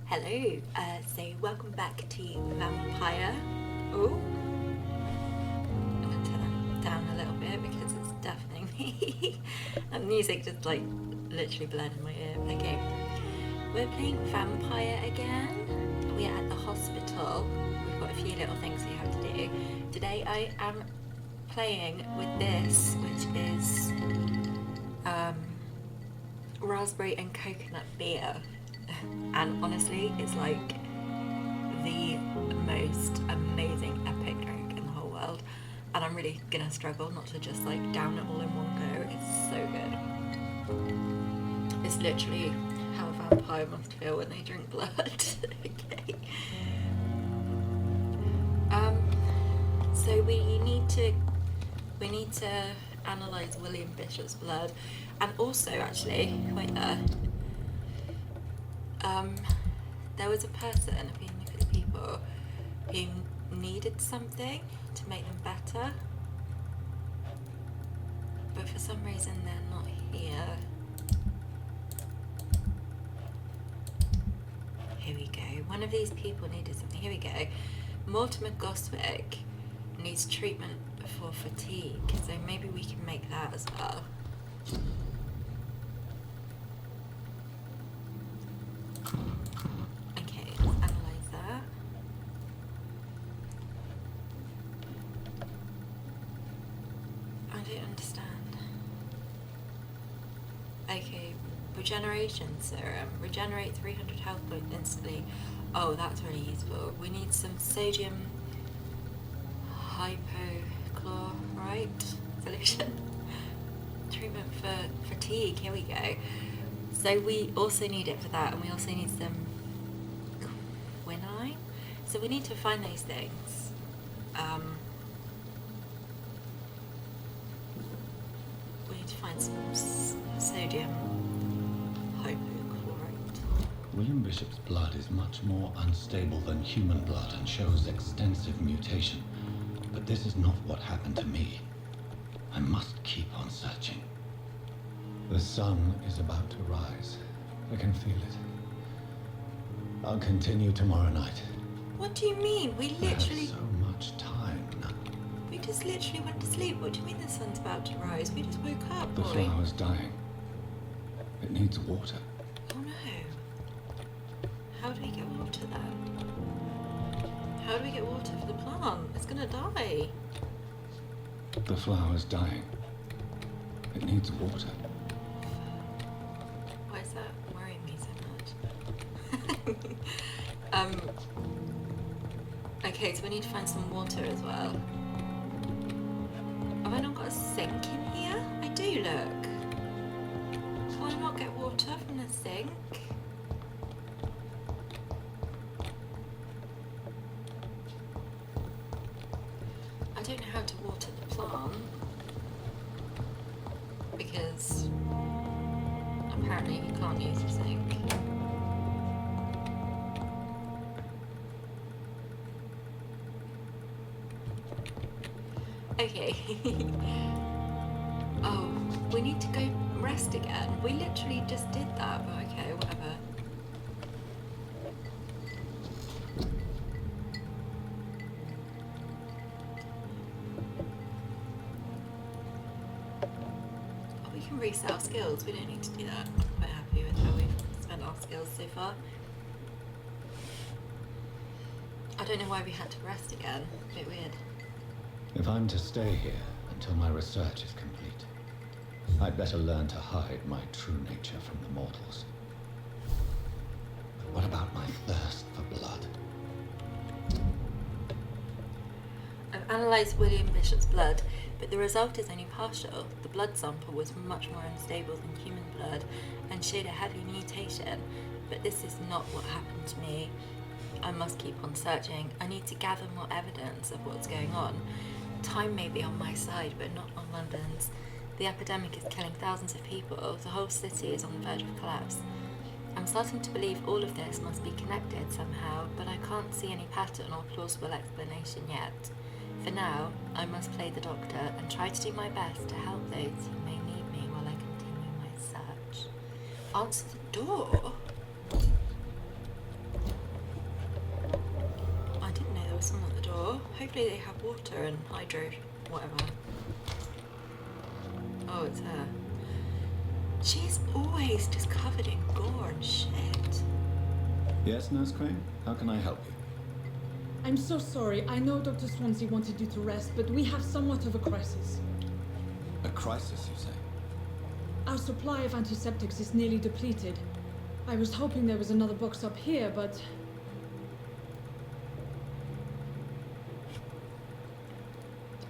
Hello, so welcome back to Vampyr. Oh, I'm going to turn that down a little bit because it's deafening me. And music just like literally bled in my ear. Okay, we're playing Vampyr again. We are at the hospital. We've got a few little things we have to do. Today I am playing with this, which is raspberry and coconut beer. And honestly, it's like the most amazing epic drink in the whole world. And I'm really gonna struggle not to just like down it all in one go. It's so good. It's literally how a vampire must feel when they drink blood. Okay. So we need to analyze William Bishop's blood, and also actually wait there. There was a person, if we look at the people, who needed something to make them better, but for some reason they're not here. Here we go. One of these people needed something. Here we go. Mortimer Goswick needs treatment for fatigue, so maybe we can make that as well. Okay, regeneration serum. Regenerate 300 health points instantly. Oh, that's really useful. We need some sodium hypochlorite solution. Treatment for fatigue. Here we go. So we also need it for that, and we also need some quinine. So we need to find those things. We need to find some sodium hypochlorite. William Bishop's blood is much more unstable than human blood and shows extensive mutation. But this is not what happened to me. I must keep on searching. The sun is about to rise. I can feel it. I'll continue tomorrow night. What do you mean? We literally... I have so much time now. We just literally went to sleep. What do you mean the sun's about to rise? We just woke up, The boy. flower's dying. It needs water. Oh no. How do we get water then? How do we get water for the plant? It's gonna die. The flower's dying. It needs water. Why is that worrying me so much? Okay, so we need to find some water as well. Have I not got a sink in here? I do, look. Can I not get water from the sink? I don't know how to water the plant because apparently you can't use the sink. Okay. Oh, we need to go rest again. We literally just did that, but okay, whatever. Oh, we can reset our skills. We don't need to do that. I'm quite happy with how we've spent our skills so far. I don't know why we had to rest again. A bit weird. If I'm to stay here until my research is complete, I'd better learn to hide my true nature from the mortals. But what about my thirst for blood? I've analysed William Bishop's blood, but the result is only partial. The blood sample was much more unstable than human blood and showed a heavy mutation, but this is not what happened to me. I must keep on searching. I need to gather more evidence of what's going on. Time may be on my side, but not on London's. The epidemic is killing thousands of people. The whole city is on the verge of collapse. I'm starting to believe all of this must be connected somehow, but I can't see any pattern or plausible explanation yet. For now, I must play the doctor and try to do my best to help those who may need me while I continue my search. Answer the door? hopefully they have water and hydro, whatever. Oh, it's her. She's always just covered in gore and shit. Yes, Nurse Crane? How can I help you? I'm so sorry. I know Dr. Swansea wanted you to rest, but we have somewhat of a crisis. A crisis, you say? Our supply of antiseptics is nearly depleted. I was hoping there was another box up here, but...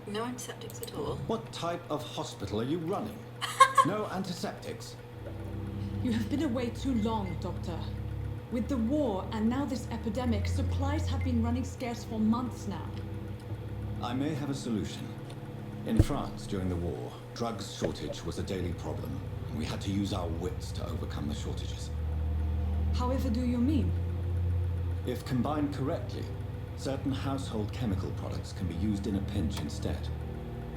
No antiseptics at all. What type of hospital are you running? No antiseptics? You have been away too long, Doctor. With the war and now this epidemic, supplies have been running scarce for months now. I may have a solution. In France, during the war, drugs shortage was a daily problem, and we had to use our wits to overcome the shortages. However do you mean? If combined correctly, certain household chemical products can be used in a pinch instead.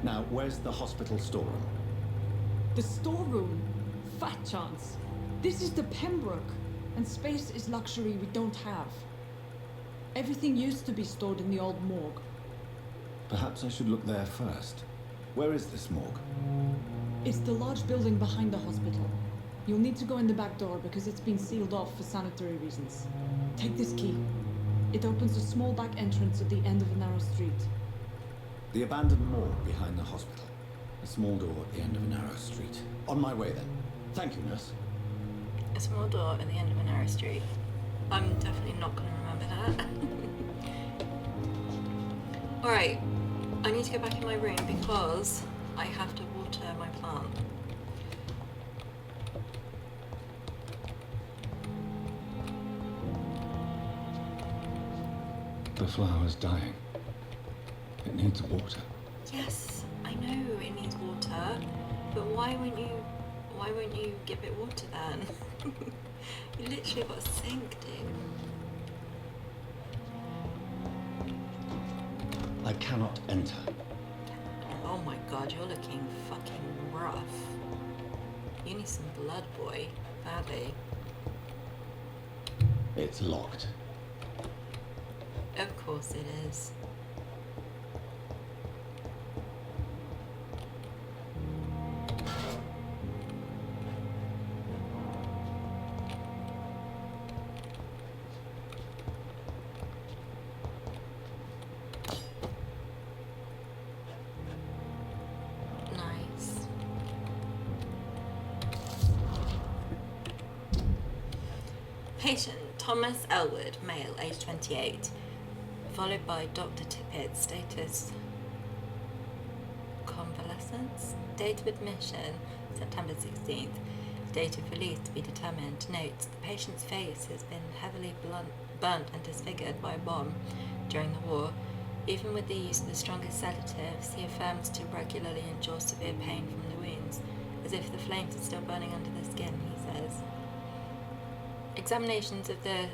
Now, where's the hospital storeroom? The storeroom? Fat chance. This is the Pembroke, and space is luxury we don't have. Everything used to be stored in the old morgue. Perhaps I should look there first. Where is this morgue? It's the large building behind the hospital. You'll need to go in the back door because it's been sealed off for sanitary reasons. Take this key. It opens a small back entrance at the end of a narrow street. The abandoned morgue behind the hospital. A small door at the end of a narrow street. On my way then. Thank you, nurse. A small door at the end of a narrow street. I'm definitely not going to remember that. Alright, I need to go back in my room because I have to water my plant. The flower's dying. It needs water. Yes, I know it needs water, but why won't you give it water then? You literally got a sink, dude. I cannot enter. Oh my god, you're looking fucking rough. You need some blood, boy. Badly. It's locked. Of course it is. Nice. Patient Thomas Elwood, male, age 28. Followed by Dr. Tippett, status convalescence, date of admission September 16th, date of release to be determined. Notes: the patient's face has been heavily burnt and disfigured by a bomb during the war. Even with the use of the strongest sedatives, he affirms to regularly endure severe pain from the wounds, as if the flames are still burning under the skin, he says. Examinations of the...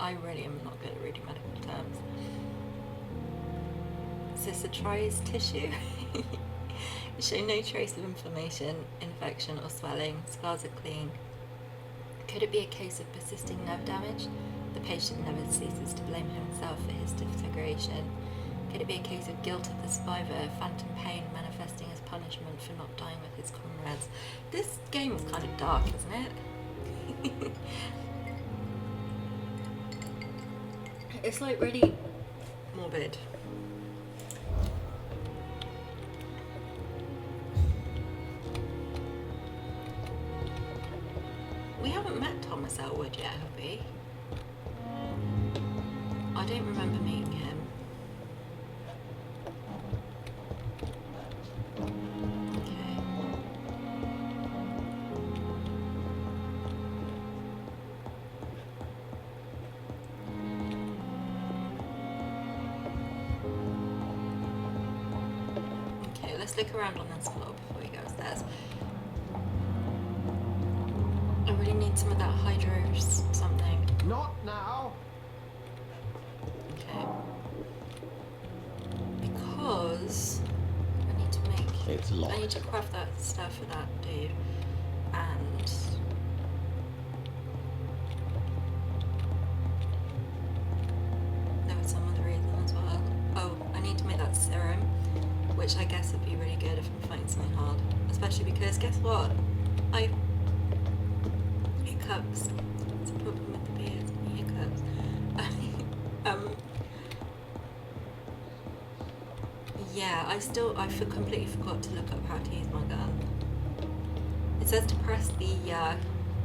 I really am not good at reading medical terms. Cicatrized tissue. Show no trace of inflammation, infection or swelling. Scars are clean. Could it be a case of persisting nerve damage? The patient never ceases to blame himself for his disfiguration. Could it be a case of guilt of the survivor, phantom pain manifesting as punishment for not dying with his comrades? This game is kind of dark, isn't it? It's like really morbid. We haven't met Thomas Elwood yet, have we? I don't remember meeting him. Okay. Okay, let's look around on this floor before we go upstairs. I really need some of that hydro something. Not now. Okay. Because I need to make... It's locked. I need to craft that stuff for that dude. And... there was some other reason as well. which I guess would be really good if I'm fighting something hard. Especially because, guess what? Hiccups. It's a problem with the beers, hiccups. Yeah, I completely forgot to look up how to use my gun. It says to press the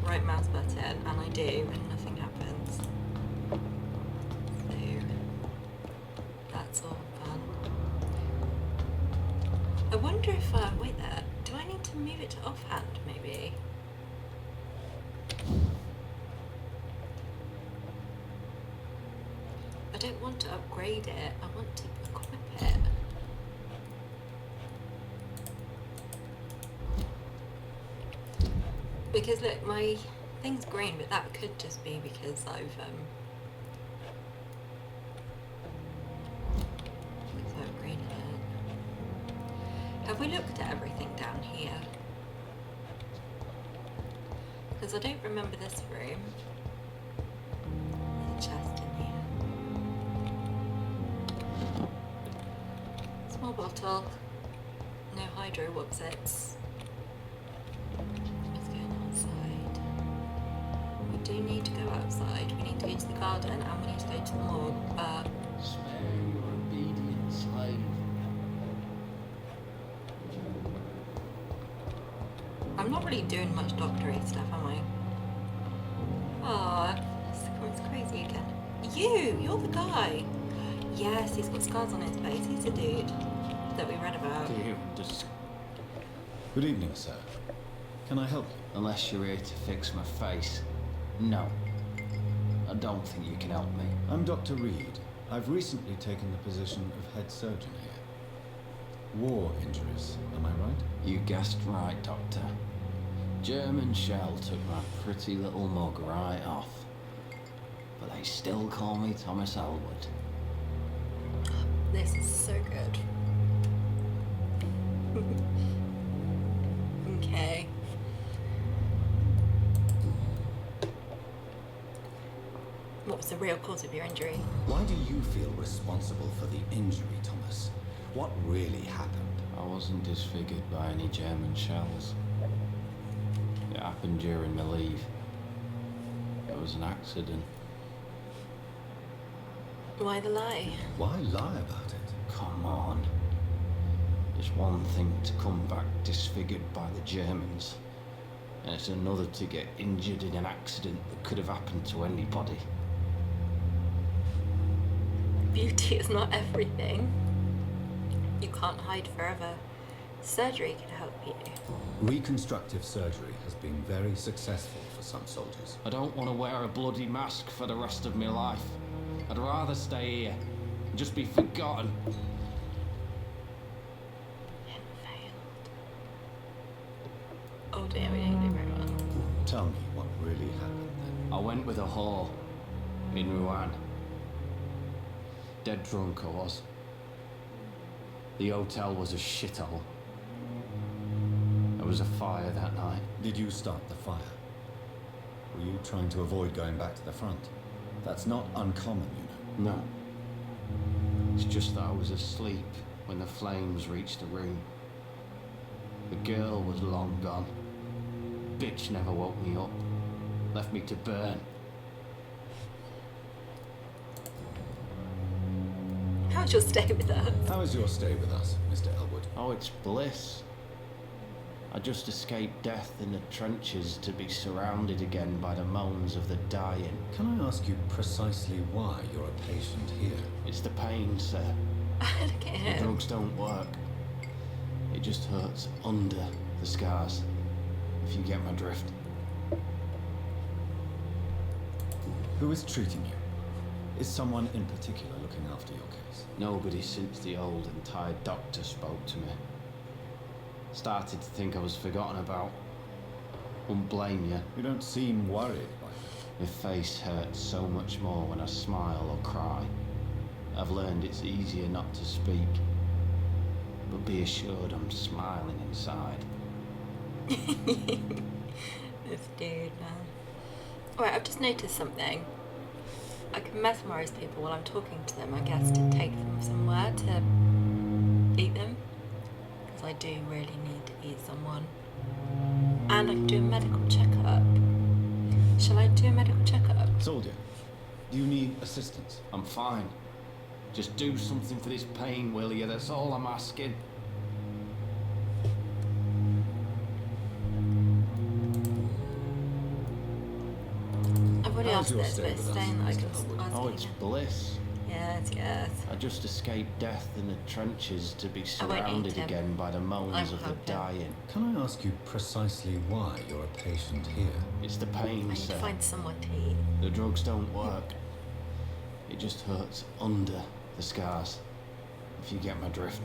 right mouse button, and I do, and nothing happens. So, that's all fun. I wonder if, wait there, do I need to move it to offhand, maybe? I don't want to upgrade it, I want to equip it. Because look, my thing's green, but that could just be because I've upgraded it. Have we looked at everything down here? Because I don't remember this room. There's a chest in here. Small bottle. No hydro, whoops it's. We do need to go outside. We need to go to the garden and we need to go to the morgue, but... Spare your obedient slave. I'm not really doing much doctory stuff, am I? Aw, it's crazy again. You're the guy. Yes, he's got scars on his face. He's a dude that we read about. Good evening, sir. Can I help you? Unless you're here to fix my face. No. I don't think you can help me. I'm Dr. Reed. I've recently taken the position of head surgeon here. War injuries, am I right? You guessed right, Doctor. German shell took my pretty little mug right off. But they still call me Thomas Elwood. This is so good. Okay. What was the real cause of your injury? Why do you feel responsible for the injury, Thomas? What really happened? I wasn't disfigured by any German shells. It happened during my leave. It was an accident. Why the lie? Why lie about it? Come on. It's one thing to come back disfigured by the Germans, and it's another to get injured in an accident that could have happened to anybody. Beauty is not everything. You can't hide forever. Surgery can help you. Reconstructive surgery has been very successful for some soldiers. I don't want to wear a bloody mask for the rest of my life. I'd rather stay here and just be forgotten. Oh dear, we didn't do very well. Tell me what really happened then. I went with a whore in Rouen. Dead drunk I was. The hotel was a shithole. There was a fire that night. Did you start the fire? Were you trying to avoid going back to the front? That's not uncommon, you know. No. It's just that I was asleep when the flames reached the room. The girl was long gone. Bitch never woke me up. Left me to burn. How's your stay with us? How is your stay with us, Mr. Elwood? Oh, it's bliss. I just escaped death in the trenches to be surrounded again by the moans of the dying. Can I ask you precisely why you're a patient here? It's the pain, sir. Look at The him. drugs don't work. It just hurts under the scars, if you get my drift. Who is treating you? Is someone in particular looking after your case? Nobody since the old and tired doctor spoke to me. Started to think I was forgotten about. Wouldn't blame you. You don't seem worried by that. My face hurts so much more when I smile or cry. I've learned it's easier not to speak. But be assured I'm smiling inside. This dude, man. Alright, I've just noticed something. I can mesmerise people while I'm talking to them, I guess, to take them somewhere, to eat them. I do really need to eat someone. And I can do a medical checkup. Shall I do a medical checkup? Soldier, do you need assistance? I'm fine. Just do something for this pain, will you? That's all I'm asking. I've already How's asked your this, stay but it's with us, staying like Mr. Elwood? asking Oh, it's again. bliss. Yes, yes. I just escaped death in the trenches to be I won't eat surrounded him. again by the I moans will of the help him. dying. Can I ask you precisely why you're a patient here? It's the I pain, need to sir. find someone to eat. The drugs don't work. It just hurts under the scars. If you get my drift.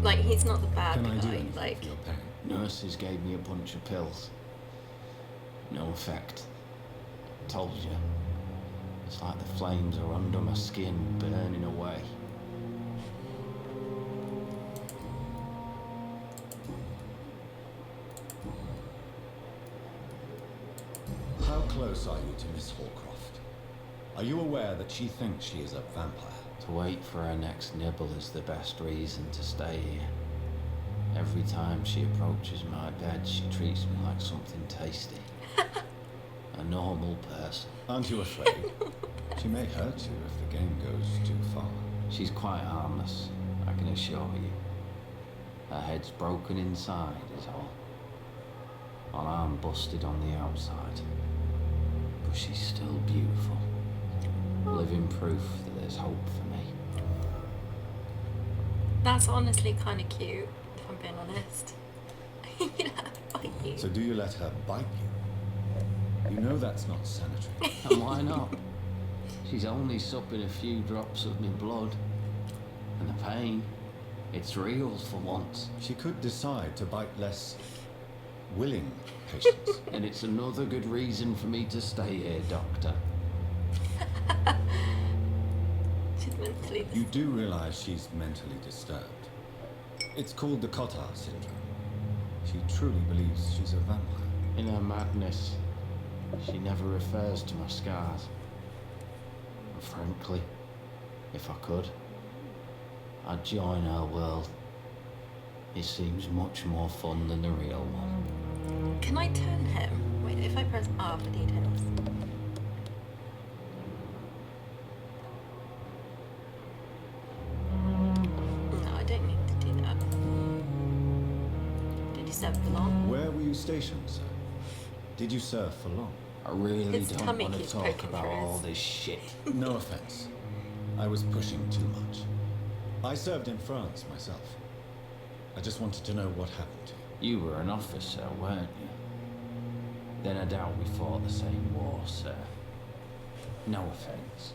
Like, he's not the bad Can I do guy. anything Like, for your pain? Nurses gave me a bunch of pills. No effect. Told you. It's like the flames are under my skin, burning away. How close are you to Miss Hallcroft? Are you aware that she thinks she is a vampire? To wait for her next nibble is the best reason to stay here. Every time she approaches my bed, she treats me like something tasty. A normal person. Aren't you afraid? She may hurt you if the game goes too far. She's quite harmless, I can assure you. Her head's broken inside is all. One arm busted on the outside. But she's still beautiful. Living proof that there's hope for me. that's honestly kind of cute, if I'm being honest. You know, bite you. So do you let her bite you? You know that's not sanitary. And why not? She's only supping a few drops of me blood. And the pain, it's real for once. She could decide to bite less willing patients. And it's another good reason for me to stay here, Doctor. She's mentally You do realize she's mentally disturbed. It's called the Cotard syndrome. She truly believes she's a vampire. In her madness, she never refers to my scars. And frankly, if I could, I'd join her world. It seems much more fun than the real one. Can I turn him? Wait, if I press R for details. No, I don't need to do that. Did you serve for long? Where were you stationed, sir? Did you serve for long? I really His don't tummy want to keeps talk poking about through all his- this shit. No offense. I was pushing too much. I served in France myself. I just wanted to know what happened to you. You were an officer, weren't you? Then I doubt we fought the same war, sir. No offense.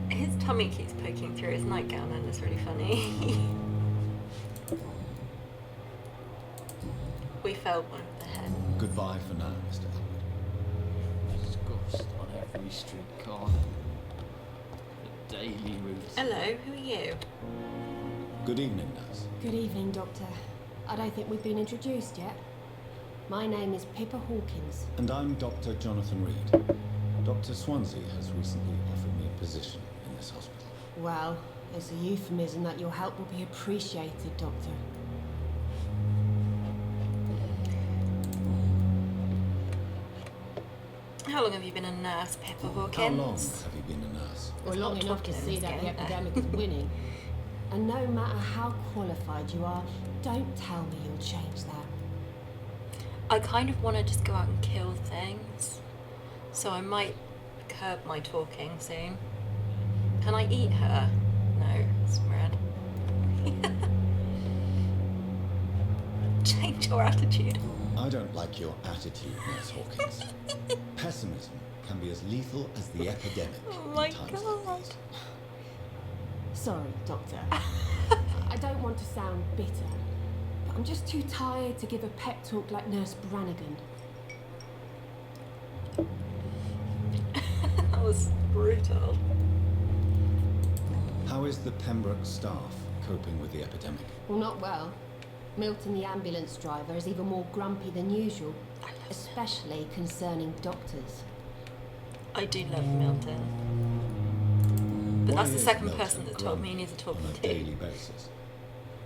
His tummy keeps poking through his nightgown and it's really funny. We felled one of the head. Goodbye for now, Mr. Elwood. Disgust on every street corner. The daily routine. Hello, who are you? Good evening, nurse. Good evening, Doctor. I don't think we've been introduced yet. My name is Pippa Hawkins. And I'm Dr. Jonathan Reed. Dr. Swansea has recently offered me a position in this hospital. Well, it's a euphemism that your help will be appreciated, Doctor. How long have you been a nurse, Pippa Hawkins? How long have you been a nurse? Well, It's long not enough to talking, see it's that the getting there. epidemic is winning. And no matter how qualified you are, don't tell me you'll change that. I kind of want to just go out and kill things. So I might curb my talking soon. Can I eat her? No, it's red. Change your attitude. I don't like your attitude, Nurse Hawkins. Pessimism can be as lethal as the epidemic Oh my in times God. like these. Sorry, Doctor. I don't want to sound bitter, but I'm just too tired to give a pep talk like Nurse Brannigan. That was brutal. How is the Pembroke staff coping with the epidemic? Well, not well. Milton, the ambulance driver, is even more grumpy than usual, I love especially concerning doctors. I do love Milton. But Why that's the is second Milton person that's told me he grumpy needs to talk on a to. daily basis?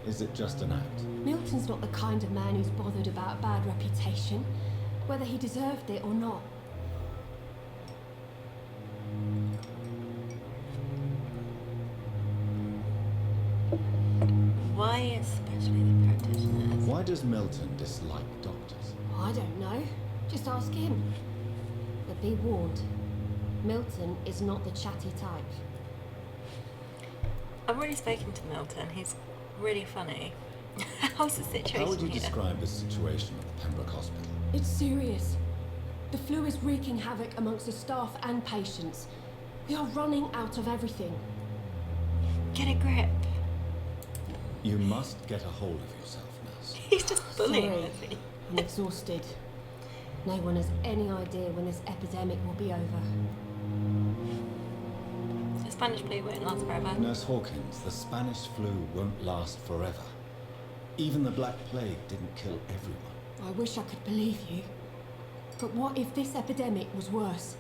Is it just an act? Milton's not the kind of man who's bothered about a bad reputation, whether he deserved it or not. Why especially the practitioners? Why does Milton dislike doctors? I don't know. Just ask him. But be warned, Milton is not the chatty type. I've already spoken to Milton. He's really funny. How's the situation How would you here? describe the situation at the Pembroke Hospital? It's serious. The flu is wreaking havoc amongst the staff and patients. We are running out of everything. Get a grip. You must get a hold of yourself, nurse. He's just bullying Sorry. Lizzie. I'm exhausted. No one has any idea when this epidemic will be over. The Spanish flu won't last forever. Nurse Hawkins, the Spanish flu won't last forever. Even the Black Plague didn't kill everyone. I wish I could believe you. But what if this epidemic was worse?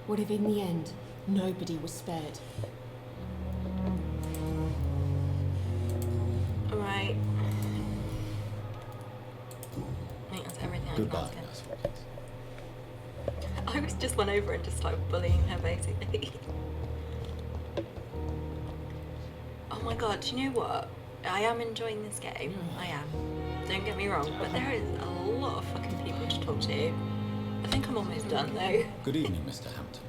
What if in the end, nobody was spared? Alright. I think that's everything I can Goodbye, ask her. Nurse Hawkins. I was just went over and just started bullying her basically. Oh my god, do you know what? I am enjoying this game. I am. Don't get me wrong, but there is a lot of fucking people to talk to. I think I'm almost done though. Good evening, Mr. Hampton.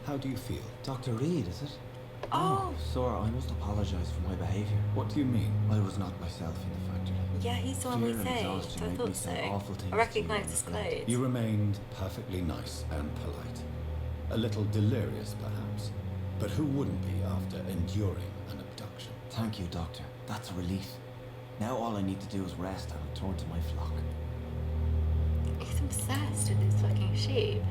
How do you feel? Dr. Reed, is it? Oh, Sir, I must apologise for my behaviour. What do you mean? I was not myself in the factory. yeah, he's the one we Fear and saved. exhaustion I made thought me so. say awful things I to recognise you his on the flight. clothes. You remained perfectly nice and polite. A little delirious, perhaps. But who wouldn't be after enduring an abduction? Thank you, Doctor. That's a relief. Now all I need to do is rest and return to my flock. He's obsessed with this fucking sheep.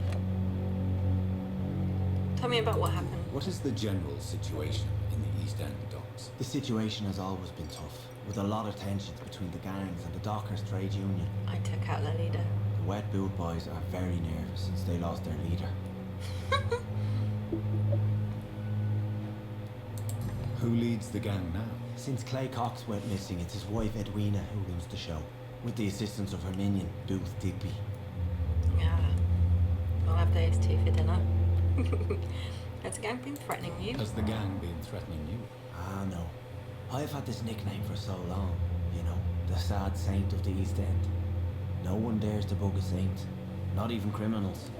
Tell me about what happened. What is the general situation in the East End docks? The situation has always been tough, with a lot of tensions between the gangs and the Dockers Trade Union. I took out their leader. The Wet Boot Boys are very nervous since they lost their leader. Who leads the gang now? Since Clay Cox went missing, it's his wife Edwina who runs the show, with the assistance of her minion, Booth Digby. Yeah. I'll have those two for dinner. Has the gang been threatening you? Has the gang been threatening you? Ah, no. I've had this nickname for so long, you know, the sad saint of the East End. No one dares to bug a saint, not even criminals.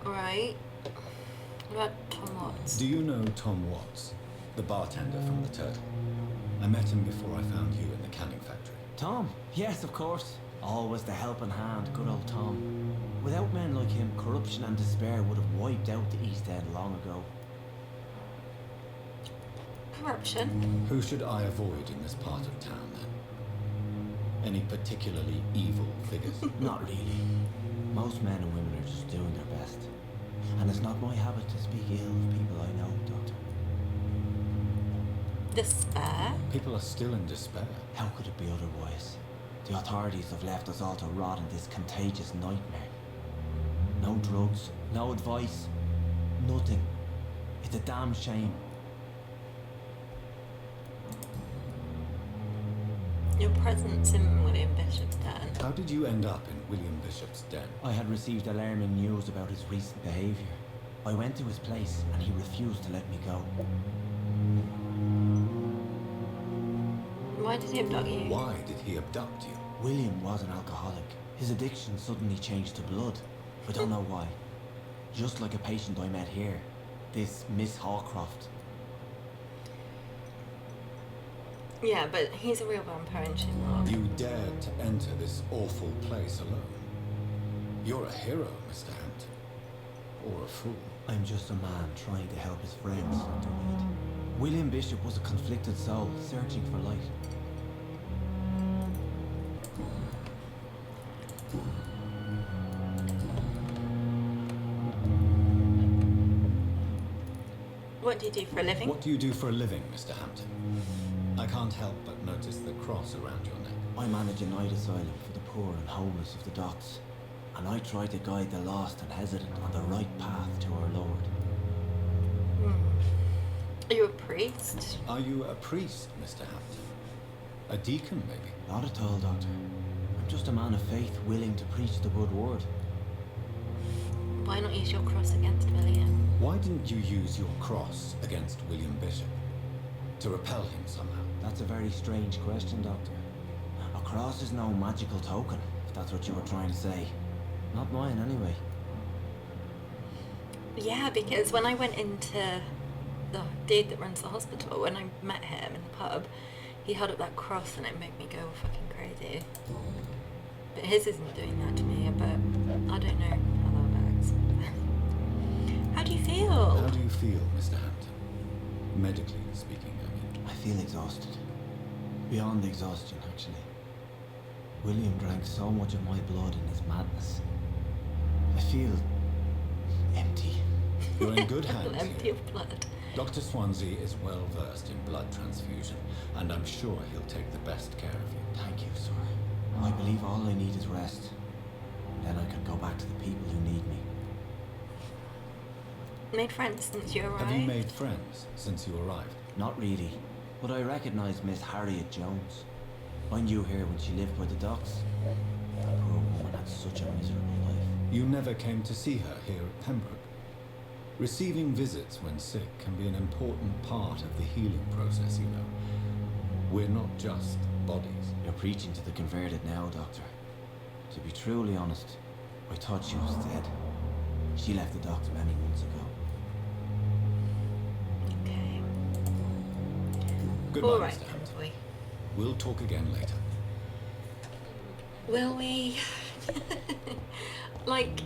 Alright. What about Tom Watts? Do you know Tom Watts, the bartender from the Turtle? I met him before I found you in the canning factory. Tom? Yes, of course. Always the helping hand, good old Tom. Without men like him, corruption and despair would have wiped out the East End long ago. Corruption? Who should I avoid in this part of town, then? Any particularly evil figures? Not really. Most men and women are just doing their best. And it's not my habit to speak ill of people I know, Doctor. Despair? People are still in despair. How could it be otherwise? The authorities have left us all to rot in this contagious nightmare. No drugs, no advice, nothing. It's a damn shame. Your presence in William Bishop's den. How did you end up in William Bishop's den? I had received alarming news about his recent behaviour. I went to his place and he refused to let me go. Why did he abduct you? Why did he abduct you? William was an alcoholic. His addiction suddenly changed to blood. I don't know why. Just like a patient I met here. This Miss Hawcroft. Yeah, but he's a real vampire and she's not. You dared to enter this awful place alone. You're a hero, Mr. Hampton. Or a fool. I'm just a man trying to help his friends, Dr. Reed. William Bishop was a conflicted soul, searching for light. What do you do for a living? What do you do for a living, Mr. Hampton? I can't help but notice the cross around your neck. I manage a night asylum for the poor and homeless of the docks, and I try to guide the lost and hesitant on the right path to our Lord. Are you a priest? Are you a priest, Mr. Hampton? A deacon, maybe? Not at all, Doctor. I'm just a man of faith willing to preach the good word. Why not use your cross against William? Why didn't you use your cross against William Bishop? To repel him somehow? That's a very strange question, Doctor. A cross is no magical token, if that's what you were trying to say. Not mine, anyway. Yeah, because when I went into the dude that runs the hospital, when I met him in the pub, he held up that cross and it made me go fucking crazy. But his isn't doing that to me, but I don't know how that works. How do you feel? How do you feel, Mr. Hampton? Medically speaking, I mean. I feel exhausted. Beyond exhaustion, actually. William drank so much of my blood in his madness. I feel empty. You're in good hands Empty here. of blood. Dr. Swansea is well versed in blood transfusion, and I'm sure he'll take the best care of you. Thank you, sir. I believe all I need is rest. Then I can go back to the people who need me. Made friends since you arrived? Have you made friends since you arrived? Not really, but I recognise Miss Harriet Jones. I knew her when she lived by the docks. That poor woman had such a miserable life. You never came to see her here at Pembroke. Receiving visits when sick can be an important part of the healing process, you know. We're not just bodies. You're preaching to the converted now, Doctor. To be truly honest, I thought she was dead. She left the docks many months ago. Okay. Goodbye, Alright, Mr. Hampton. boy. We'll talk again later. Will we? Like,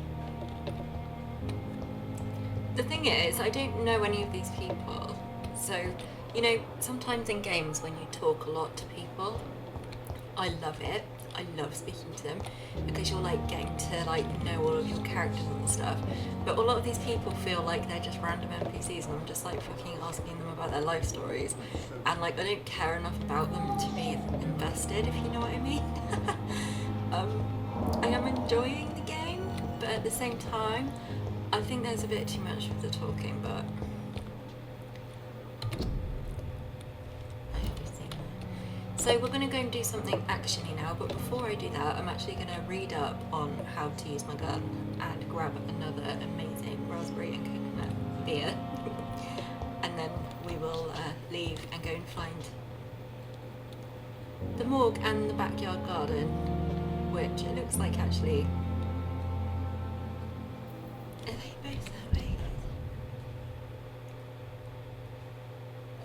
the thing is, I don't know any of these people. So, you know, sometimes in games when you talk a lot to people, I love it. I love speaking to them because you're like getting to like know all of your characters and stuff. But a lot of these people feel like they're just random NPCs and I'm just like fucking asking them about their life stories. And like I don't care enough about them to be invested, if you know what I mean. I am enjoying the game, but at the same time, I think there's a bit too much of the talking, but I understand that. So we're going to go and do something actiony now, but before I do that, I'm actually going to read up on how to use my gun and grab another amazing raspberry and coconut beer. And then we will leave and go and find the morgue and the backyard garden, which it looks like actually... Are they both that way?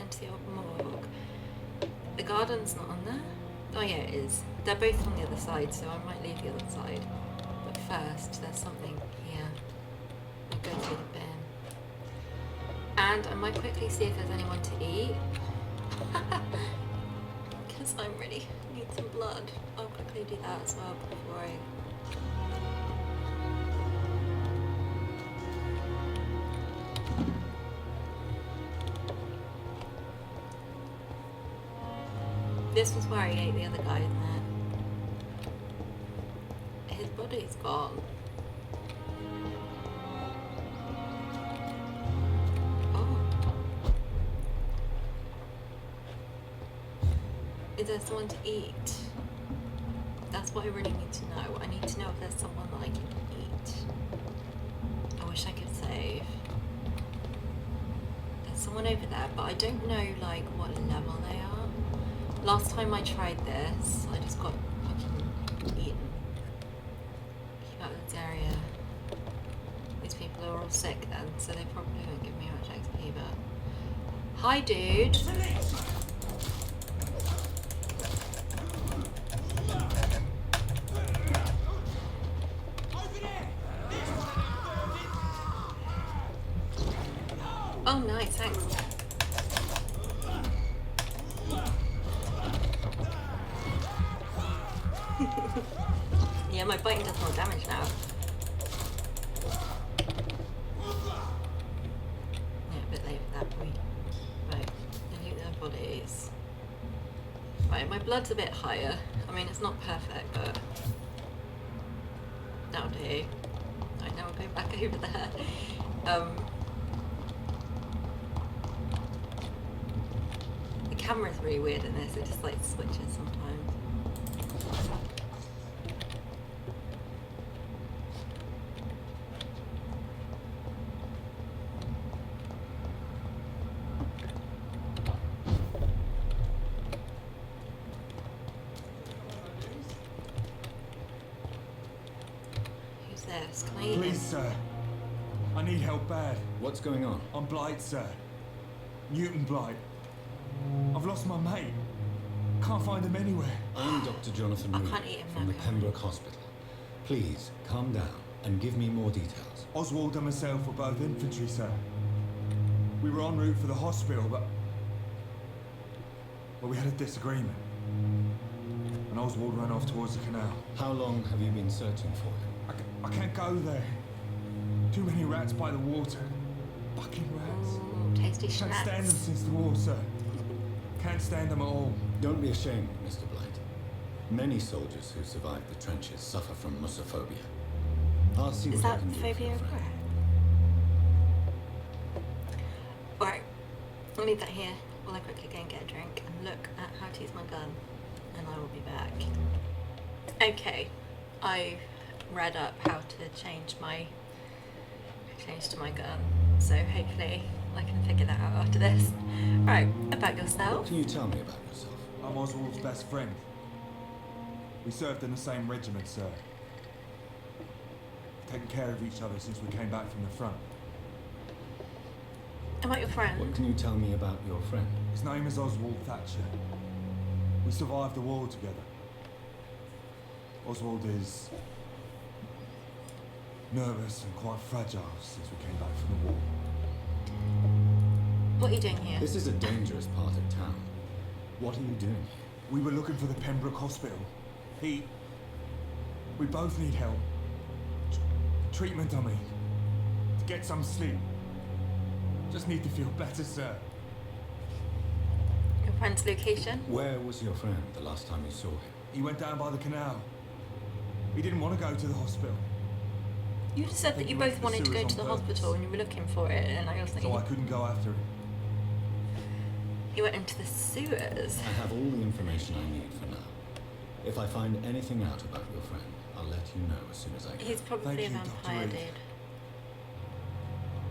And to the old morgue. The garden's not on there? Oh yeah, it is. They're both on the other side, so I might leave the other side. But first, there's something here. I'll go through the bin. And I might quickly see if there's anyone to eat. Because I really need some blood. I'll quickly do that as well before I... This was where I ate the other guy, isn't it? His body's gone. Oh. Is there someone to eat? That's what I really need to know. I need to know if there's someone that I can eat. I wish I could save. There's someone over there, but I don't know like what level they are. Last time I tried this, I just got fucking eaten. Keep out of this area. These people are all sick then, so they probably won't give me much XP, but... Hi, dude! Oh, nice, thanks. Yeah, my biting does more damage now. Yeah, a bit late for that point. Right, delete their bodies. Right, my blood's a bit higher. I mean, it's not perfect, but that'll do. Right, now we'll go back over there. camera's really weird in this. It just like switches sometimes. Who's this? Can I eat Please, him? sir. I need help bad. What's going on? I'm Blight, sir. Newton Blight. I've lost my mate. Can't find him anywhere. I'm Dr. Jonathan I Reed can't eat him from now, the can I? Pembroke Hospital. Please, calm down and give me more details. Oswald and myself were both infantry, sir. We were en route for the hospital, but we had a disagreement. And Oswald ran off towards the canal. How long have you been searching for him? I can't go there. Too many rats by the water. Fucking rats. Ooh, tasty Can't stand them schnapps. since the war, sir. Can't stand them at all. Don't be ashamed, Mr. Blight. Many soldiers who survived the trenches suffer from musophobia. I'll see Is what I that can do for phobia your of friend. rat? Alright, I'll leave that here while I quickly go and get a drink and look at how to use my gun, and I will be back. Okay, I read up how to change to my gun, so hopefully I can figure that out after this. Right, about What yourself. can you tell me about yourself? I'm Oswald's best friend. We served in the same regiment, sir. Taken care of each other since we came back from the front. About your What friend. can you tell me about your friend? His name is Oswald Thatcher. We survived the war together. Oswald is nervous and quite fragile since we came back from the war. What are you doing here? This is a dangerous part of town. What are you doing here? We were looking for the Pembroke Hospital. We both need help. Treatment, I mean. To get some sleep. Just need to feel better, sir. Your friend's location? Where was your friend the last time you saw him? He went down by the canal. He didn't want to go to the hospital, You just said that you both wanted to go to the hospital and you were looking for it, and I was thinking so I couldn't go after him. he went into the sewers. I have all the information I need for now. If I find anything out about your friend, I'll let you know as soon as I can. He's probably Thank a you, Dr. vampire, Reed. dude.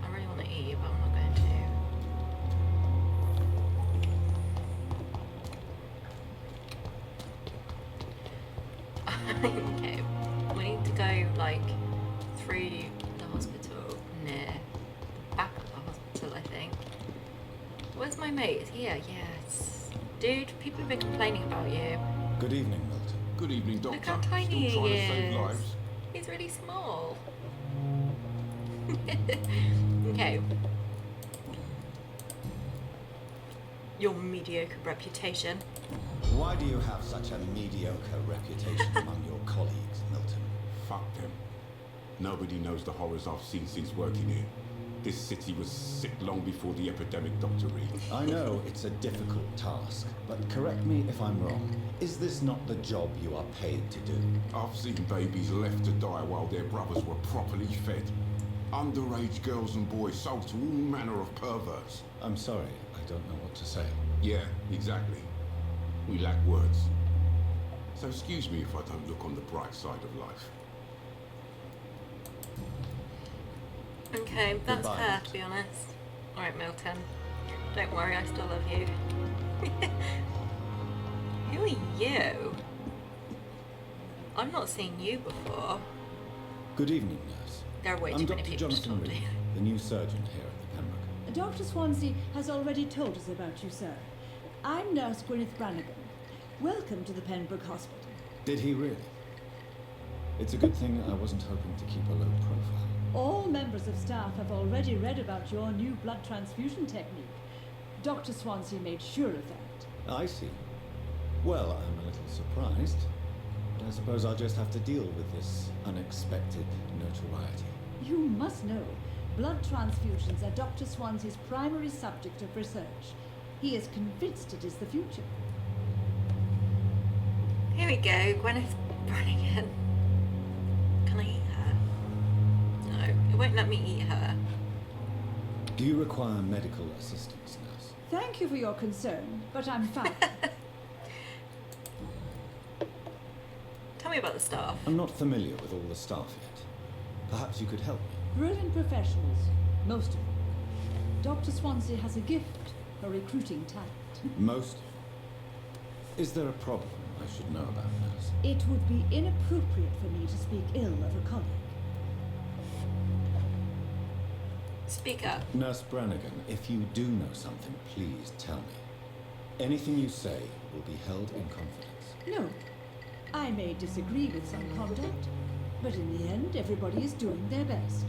I really want to eat you, but I'm not going to. Okay, we need to go like through the hospital near the back of the hospital, I think. Where's my mate? Is he here? Yes. Dude, people have been complaining about you. Good evening, Milton. Good evening, Doctor. Look how tiny Still he trying to save is. lives. He's really small. Okay. Your mediocre reputation. Why do you have such a mediocre reputation among your colleagues, Milton? Fuck them. Nobody knows the horrors I've seen since working here. This city was sick long before the epidemic, Dr. Reed. I know it's a difficult task, but correct me if I'm wrong. Is this not the job you are paid to do? I've seen babies left to die while their brothers were properly fed. Underage girls and boys sold to all manner of perverts. I'm sorry, I don't know what to say. Yeah, exactly. We lack words. So excuse me if I don't look on the bright side of life. Okay, that's Goodbye, fair, Milton. to be honest. Alright, Milton. Don't worry, I still love you. Who are you? I've not seen you before. Good evening, nurse. There are way I'm too many Dr. people to Jonathan talk to. Reed, the new surgeon here at the Pembroke. Dr. Swansea has already told us about you, sir. I'm Nurse Gwyneth Brannigan. Welcome to the Pembroke Hospital. Did he really? It's a good thing I wasn't hoping to keep a low profile. All members of staff have already read about your new blood transfusion technique. Dr. Swansea made sure of that. I see. Well, I'm a little surprised, but I suppose I'll just have to deal with this unexpected notoriety. You must know, blood transfusions are Dr. Swansea's primary subject of research. He is convinced it is the future. Here we go, Gwyneth Brannigan. Can I eat her? No, it won't let me eat her. Do you require medical assistance, nurse? Thank you for your concern, but I'm fine. Tell me about the staff. I'm not familiar with all the staff yet. Perhaps you could help me. Brilliant professionals, most of them. Dr. Swansea has a gift for recruiting talent. Most? Is there a problem I should know about, nurse? It would be inappropriate for me to speak ill of a colleague. Speak up. Nurse Brannigan, if you do know something, please tell me. Anything you say will be held in confidence. No, I may disagree with some conduct, but in the end, everybody is doing their best.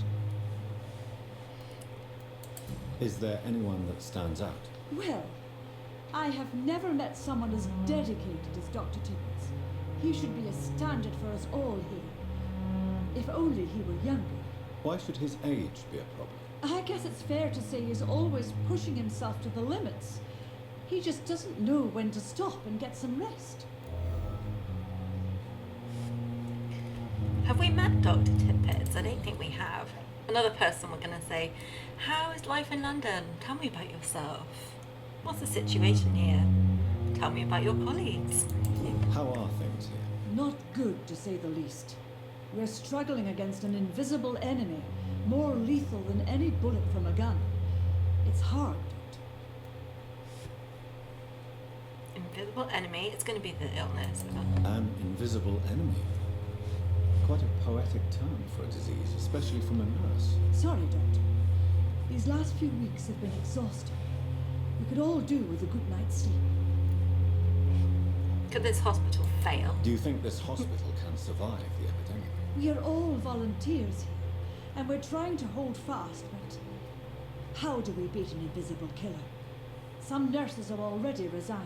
Is there anyone that stands out? Well, I have never met someone as dedicated as Dr. Tibbets. He should be a standard for us all here. If only he were younger. Why should his age be a problem? I guess it's fair to say he's always pushing himself to the limits. He just doesn't know when to stop and get some rest. Have we met Dr. Tippets? I don't think we have. Another person we're going to say, how is life in London? Tell me about yourself. What's the situation here? Tell me about your colleagues. How are things here? Not good, to say the least. We're struggling against an invisible enemy, more lethal than any bullet from a gun. It's hard, Doctor. Invisible enemy? It's going to be the illness. An invisible enemy. Quite a poetic term for a disease, especially from a nurse. Sorry, Doctor. These last few weeks have been exhausting. We could all do with a good night's sleep. Could this hospital fail? Do you think this hospital can survive the epidemic? We are all volunteers here, and we're trying to hold fast, but how do we beat an invisible killer? Some nurses have already resigned.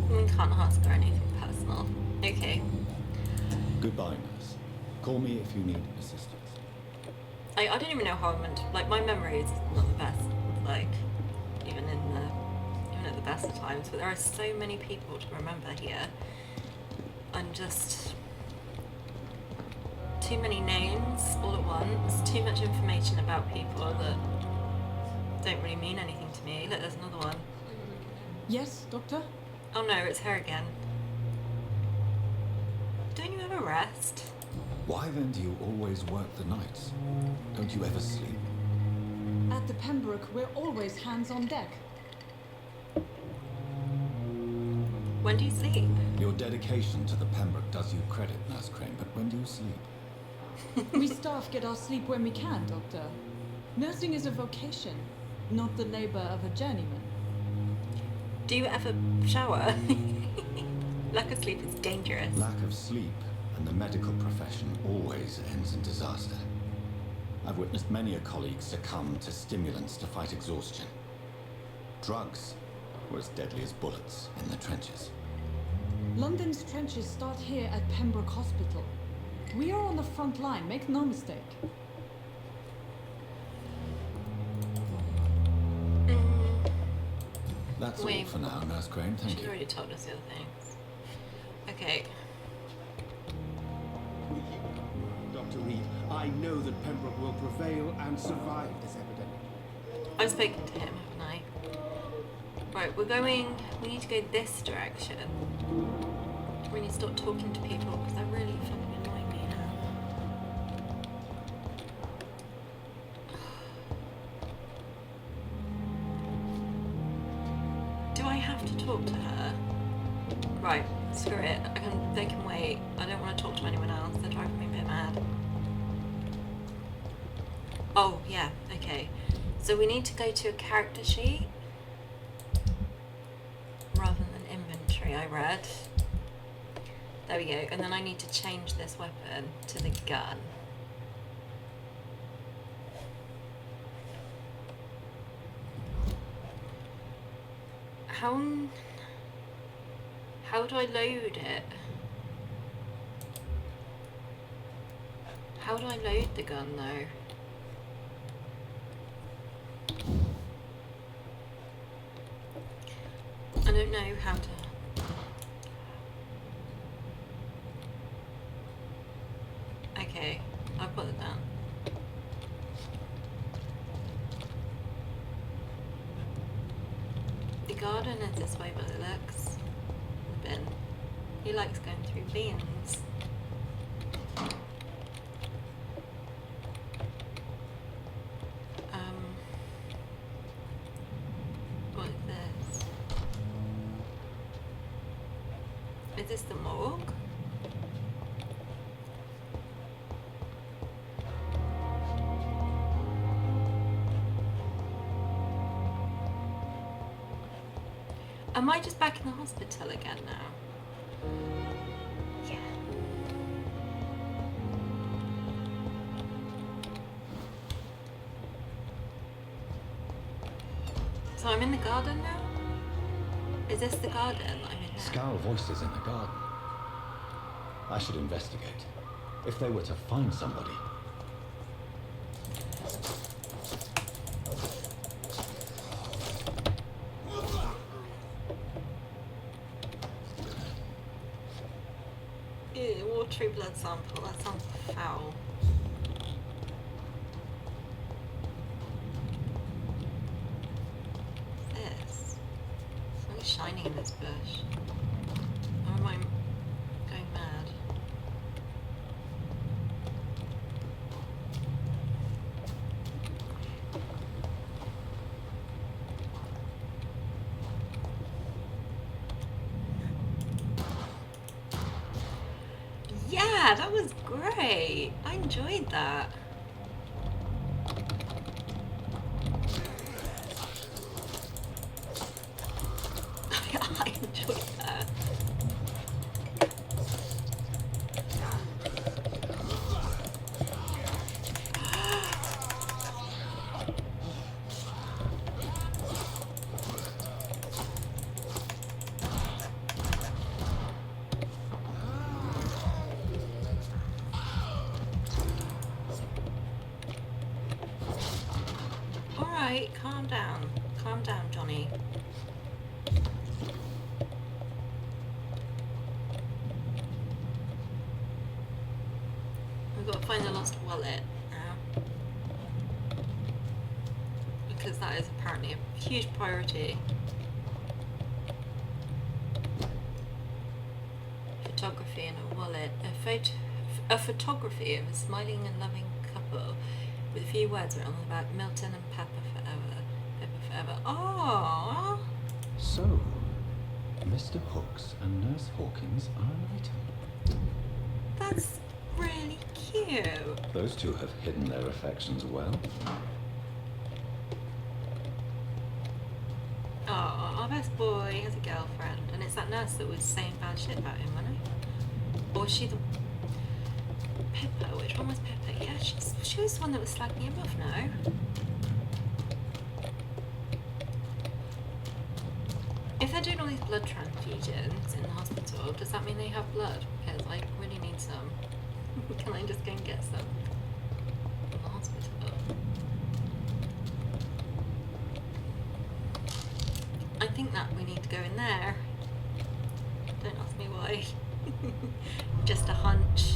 We can't ask her anything personal. Okay. Goodbye, nurse. Call me if you need assistance. I don't even know how I'm meant to, like, my memory is not the best, like, even at the best of times, but there are so many people to remember here, and just too many names all at once, too much information about people that don't really mean anything to me. Look, there's another one. Yes, Doctor? Oh no, it's her again. Don't you ever rest? Why then do you always work the nights? Don't you ever sleep? At the Pembroke, we're always hands on deck. When do you sleep? Your dedication to the Pembroke does you credit, Nurse Crane, but when do you sleep? We staff get our sleep when we can, Doctor. Nursing is a vocation, not the labor of a journeyman. Do you ever shower? Lack of sleep is dangerous. Lack of sleep and the medical profession always ends in disaster. I've witnessed many a colleague succumb to stimulants to fight exhaustion. Drugs were as deadly as bullets in the trenches. London's trenches start here at Pembroke Hospital. We are on the front line, make no mistake. That's all for now, Nurse Crane. Thank She's you. already told us the other things. Okay. Dr. Reed, I know that Pembroke will prevail and survive this epidemic. I've spoken to him, haven't I? Right, we need to go this direction. We need to stop talking to people because they're really fucking annoying me now. Do I have to talk to her? Right, screw it. They can wait. I don't want to talk to anyone else. They're driving me a bit mad. Oh, yeah, okay. So we need to go to a character sheet rather than inventory, I read. There we go. And then I need to change this weapon to the gun. How do I load it? How do I load the gun though? I don't know how to. Okay. garden is this way, but it looks. The bin. He likes going through bins. What is this? Is this the morgue? Am I just back in the hospital again now? Yeah. So I'm in the garden now? Is this the garden I'm in now? Scowl voices in the garden. I should investigate. If they were to find somebody. Ew, watery blood sample. That sounds foul. This? Something's shining in this bush. Or am I going mad? Yeah, that was great. I enjoyed that. I enjoyed that. Alright, calm down. Calm down, Johnny. We've got to find the lost wallet now. Because that is apparently a huge priority. Photography and a wallet. A photography of a smiling and loving couple with a few words written on the back. Milton and Pepper forever. Pepper forever. Aww. So, Mr. Hooks and Nurse Hawkins are an item. That's really cute. Those two have hidden their affections well. Oh, our best boy has a girlfriend, and it's that nurse that was saying bad shit about him, wasn't it? Or was she the Pippa? Which one was Pippa? Yeah, she was the one that was slagging him off. No. If they're doing all these blood transfusions in the hospital, does that mean they have blood? Because I really need some. Can I just go and get some from the hospital? I think that we need to go in there. Don't ask me why. Just a hunch.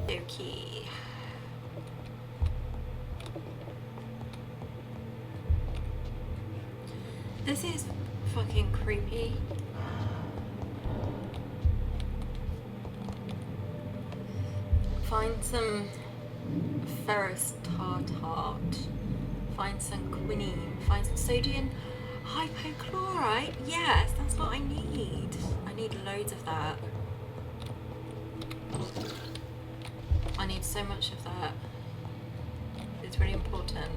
Okay. This is fucking creepy. Find some ferrous tartart. Find some quinine. Find some sodium hypochlorite. Yes, that's what I need. I need loads of that. I need so much of that. It's really important.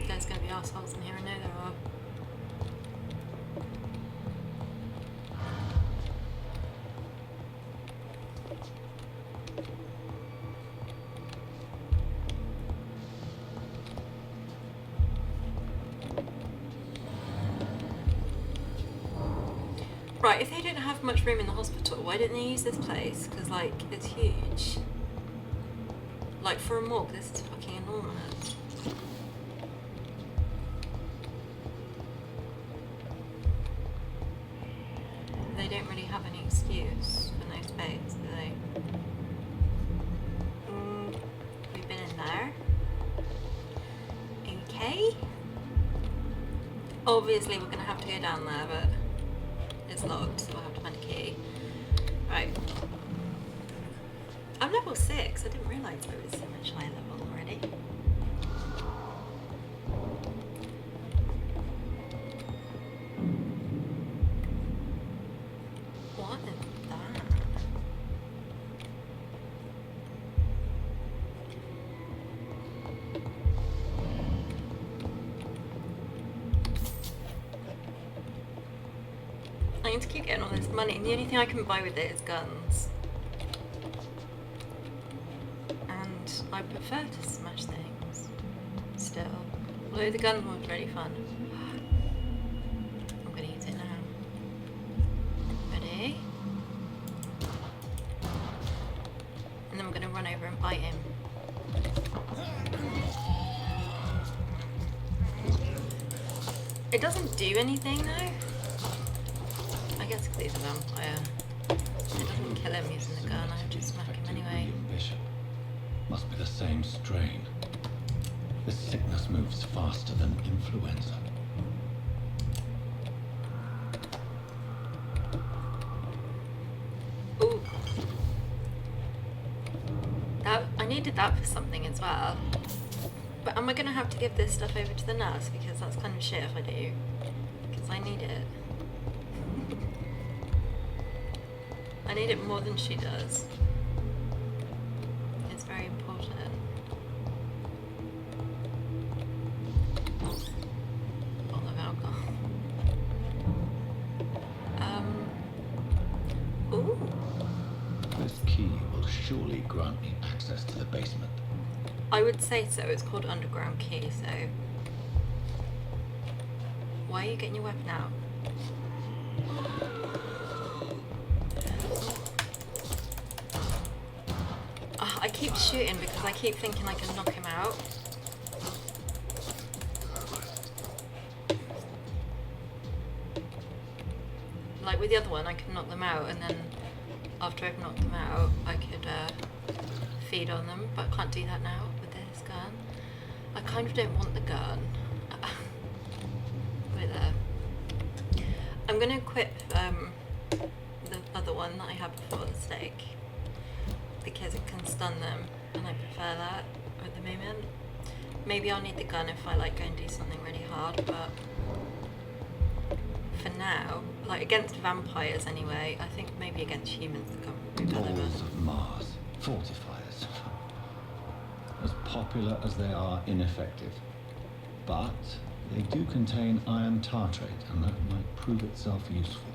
There's gonna be assholes in here, I know there are. Right, if they don't have much room in the hospital, why didn't they use this place? Because, like, it's huge. Like, for a morgue, this is fucking enormous. They don't really have any excuse for no space, do they? Obviously we're gonna have to go down there, but it's locked, so we'll have to find a key. Right. I'm level 6. I didn't realise I was so much higher level already. What is that? I need to keep getting all this money, and the only thing I can buy with it is guns. And I prefer to smash things still. Although the gun was really fun. I'm gonna use it now. Ready? And then we're gonna run over and bite him. It doesn't do anything though. I guess because he's a vampire. It doesn't kill him using the gun, I just smack him anyway. Bishop. Must be the same strain. This sickness moves faster than influenza. Ooh. I needed that for something as well. But am I going to have to give this stuff over to the nurse? Because that's kind of shit if I do. Because I need it. I need it more than she does. It's very important. Bottle of alcohol. Ooh. This key will surely grant me access to the basement. I would say so. It's called underground key, so... Why are you getting your weapon out? Oh, I keep shooting because I keep thinking I can knock him out. Like with the other one, I could knock them out, and then after I've knocked them out, I could feed on them, but I can't do that now with this gun. I kind of don't want the gun. Wait there. I'm going to equip the other one that I had before, the stake, because it can stun them, and I prefer that at the moment. Maybe I'll need the gun if I like go and do something really hard, but for now, like against vampires anyway, I think maybe against humans the gun would be better. Balls of Mars. Fortifiers. As popular as they are ineffective. But they do contain iron tartrate, and that might prove itself useful.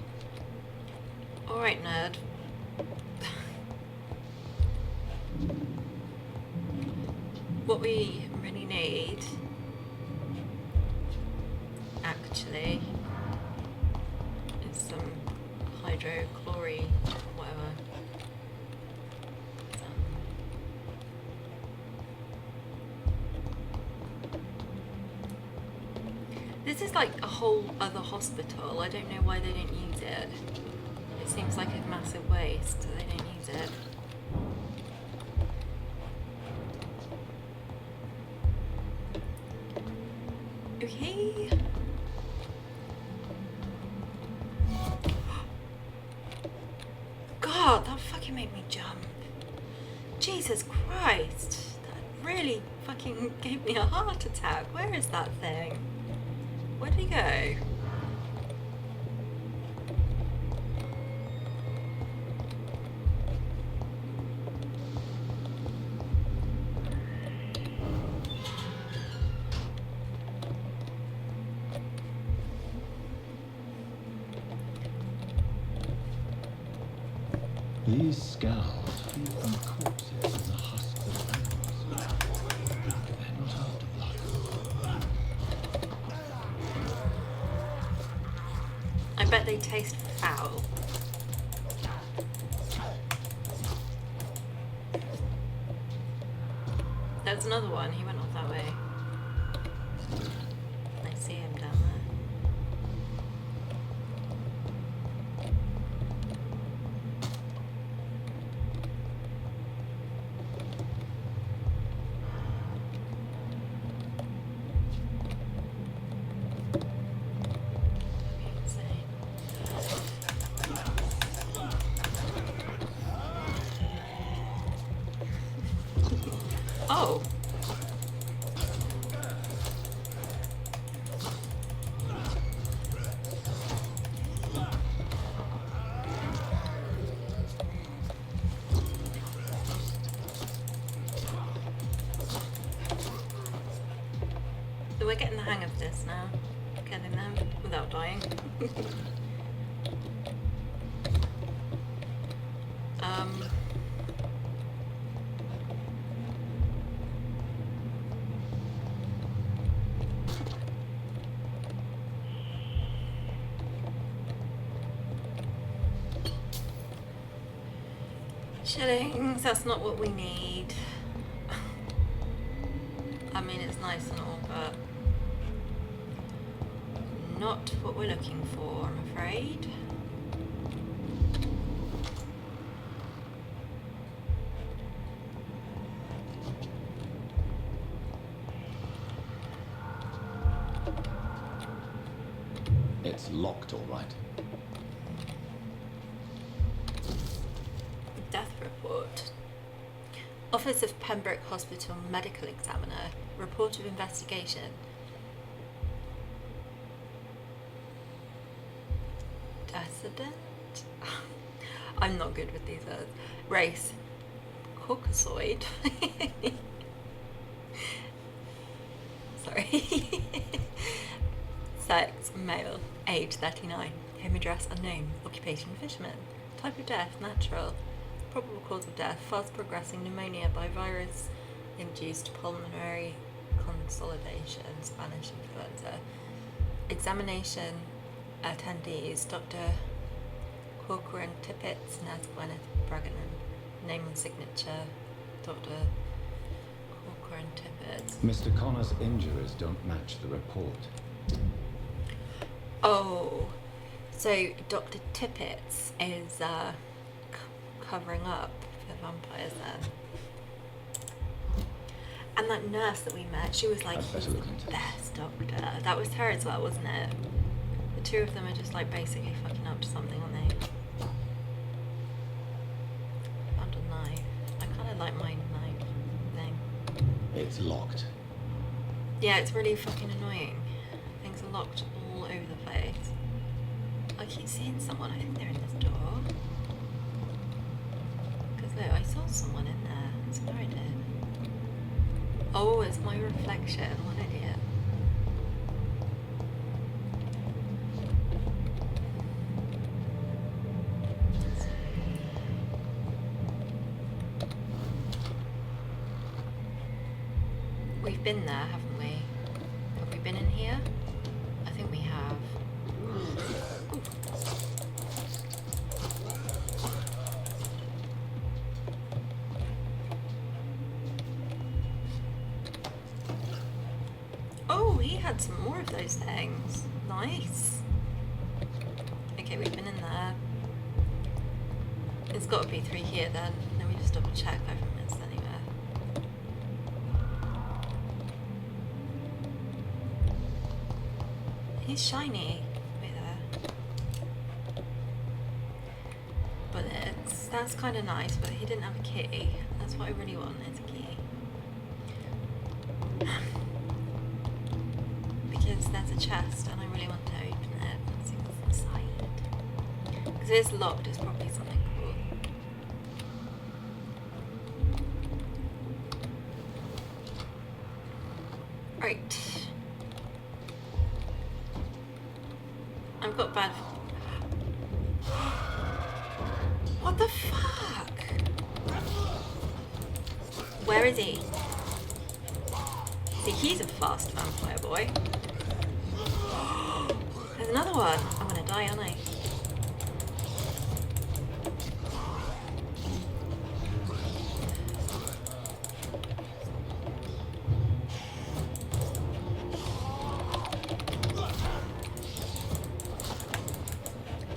Alright, nerd. What we really need, actually, is some hydrochlorite, whatever. This is like a whole other hospital. I don't know why they didn't use it. It seems like a massive waste that they didn't use it. Okay. God, that fucking made me jump. Jesus Christ. That really fucking gave me a heart attack. Where is that thing? Where did he go? These skulls feed on corpses and the husks of animals. They're not after blood. I bet they taste foul. There's another one. He went off that way. I see him down there. Oh. So we're getting the hang of this now. Killing them without dying. Shillings, that's not what we need. I mean, it's nice and all, but not what we're looking for, I'm afraid. It's locked, all right. Death report. Office of Pembroke Hospital Medical Examiner. Report of investigation. Descendant? I'm not good with these words. Race. Caucasoid. Sorry. Sex. Male. Age 39. Home address unknown. Occupation fisherman. Type of death natural. Probable cause of death fast progressing pneumonia by virus induced pulmonary consolidation, Spanish influenza. Examination attendees Dr. Corcoran Tippett, Nurse Gwyneth Bragganan. Name and signature Dr. Corcoran Tippett. Mr. Connor's injuries don't match the report. Oh, so Dr. Tippett is covering up for vampires then. And that nurse that we met, she was like, he's the best doctor. That was her as well, wasn't it? The two of them are just like basically fucking up to something, aren't they? Found a knife. I kind of like my knife thing. It's locked. Yeah, it's really fucking annoying. Things are locked all over the place. I keep seeing someone. I think they're in this door. Because look, I saw someone in there. I swear I did. Oh, it's my reflection. What an idiot. We've been there, haven't we? Have we been in here? I think we have. Ooh. Oh, he had some more of those things. Nice. Okay, we've been in there. It's got to be 3 here then. Let me just double check. I haven't missed anywhere. He's shiny. Wait there. But that's kind of nice, but he didn't have a key. That's what I really want, is a key. Because there's a chest and I really want to open it and see what's inside. Because it is locked, it's probably something cool. Right. I've got bad... What the fuck? Where is he? See, he's a fast vampire boy. There's another one. I'm gonna die, aren't I?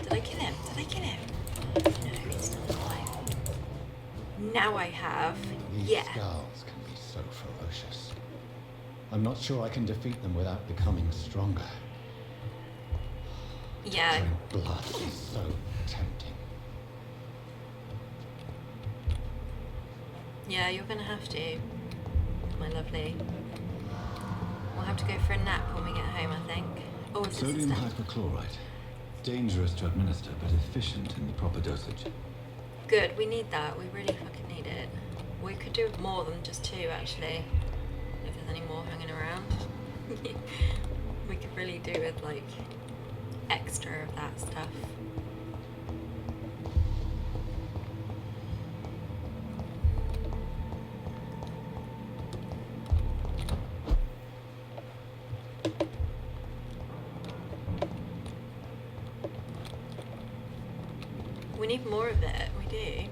Did I kill him? Did I kill him? No, he's still alive. Now I have. These Yeah. skulls can be so ferocious. I'm not sure I can defeat them without becoming stronger. Yeah. Drink blood is so tempting. Yeah, you're gonna have to. my lovely. We'll have to go for a nap when we get home, I think. Oh, is this Sodium a step? hypochlorite. Dangerous to administer, but efficient in the proper dosage. Good, we need that. We really fucking need it. We could do more than just 2, actually. If there's any more hanging around. We could really do with, like, extra of that stuff. We need more of it, we do.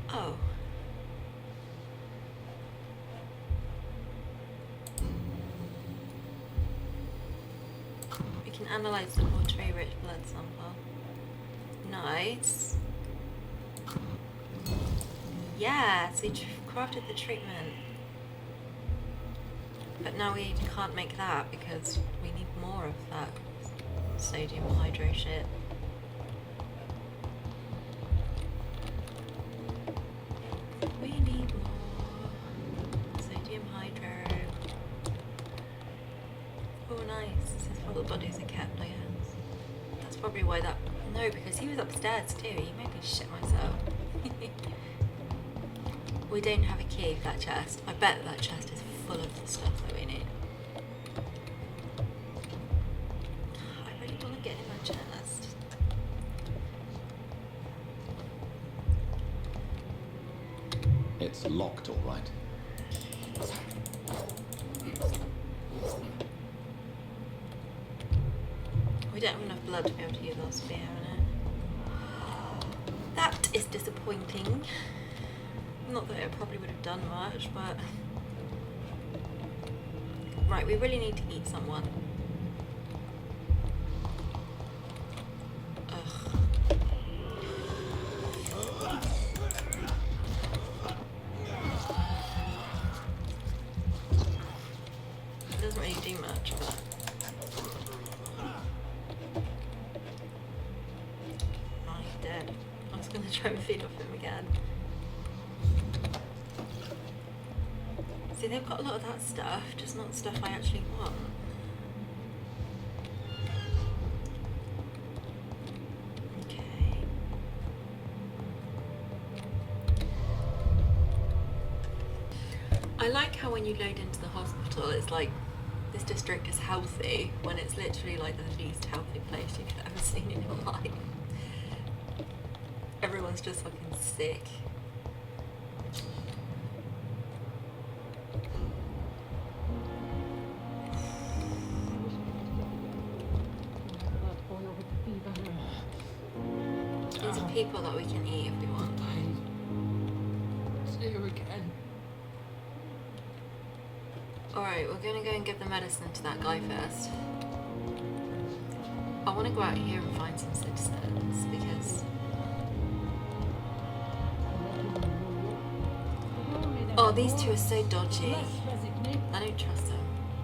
Oh. We can analyze the Vampyr-rich blood sample. Nice. Yeah, so we crafted the treatment. But now we can't make that because we need more of that sodium hydro shit. We need more sodium hydro. Oh nice, this is where the bodies are kept, I guess. That's probably why that... No, because he was upstairs too, he made me shit myself. We don't have a key for that chest. I bet that chest is full of the stuff that we need. I really want to get in that chest. It's locked, all right. We don't have enough blood to be able to use our spear in it. That is disappointing. Not that it probably would have done much, but... Right, we really need to eat someone. Ugh. It doesn't really do much, but... Oh, he's dead. I was going to try and feed off him again. See, they've got a lot of that stuff, just not stuff I actually want. Okay. I like how when you load into the hospital, it's like, this district is healthy, when it's literally like the least healthy place you could ever seen in your life. Everyone's just fucking sick. These are people that we can eat if we want. It's here again. Alright, we're gonna go and give the medicine to that guy first. I want to go out here and find some citizens because... Oh, these two are so dodgy. I don't trust them.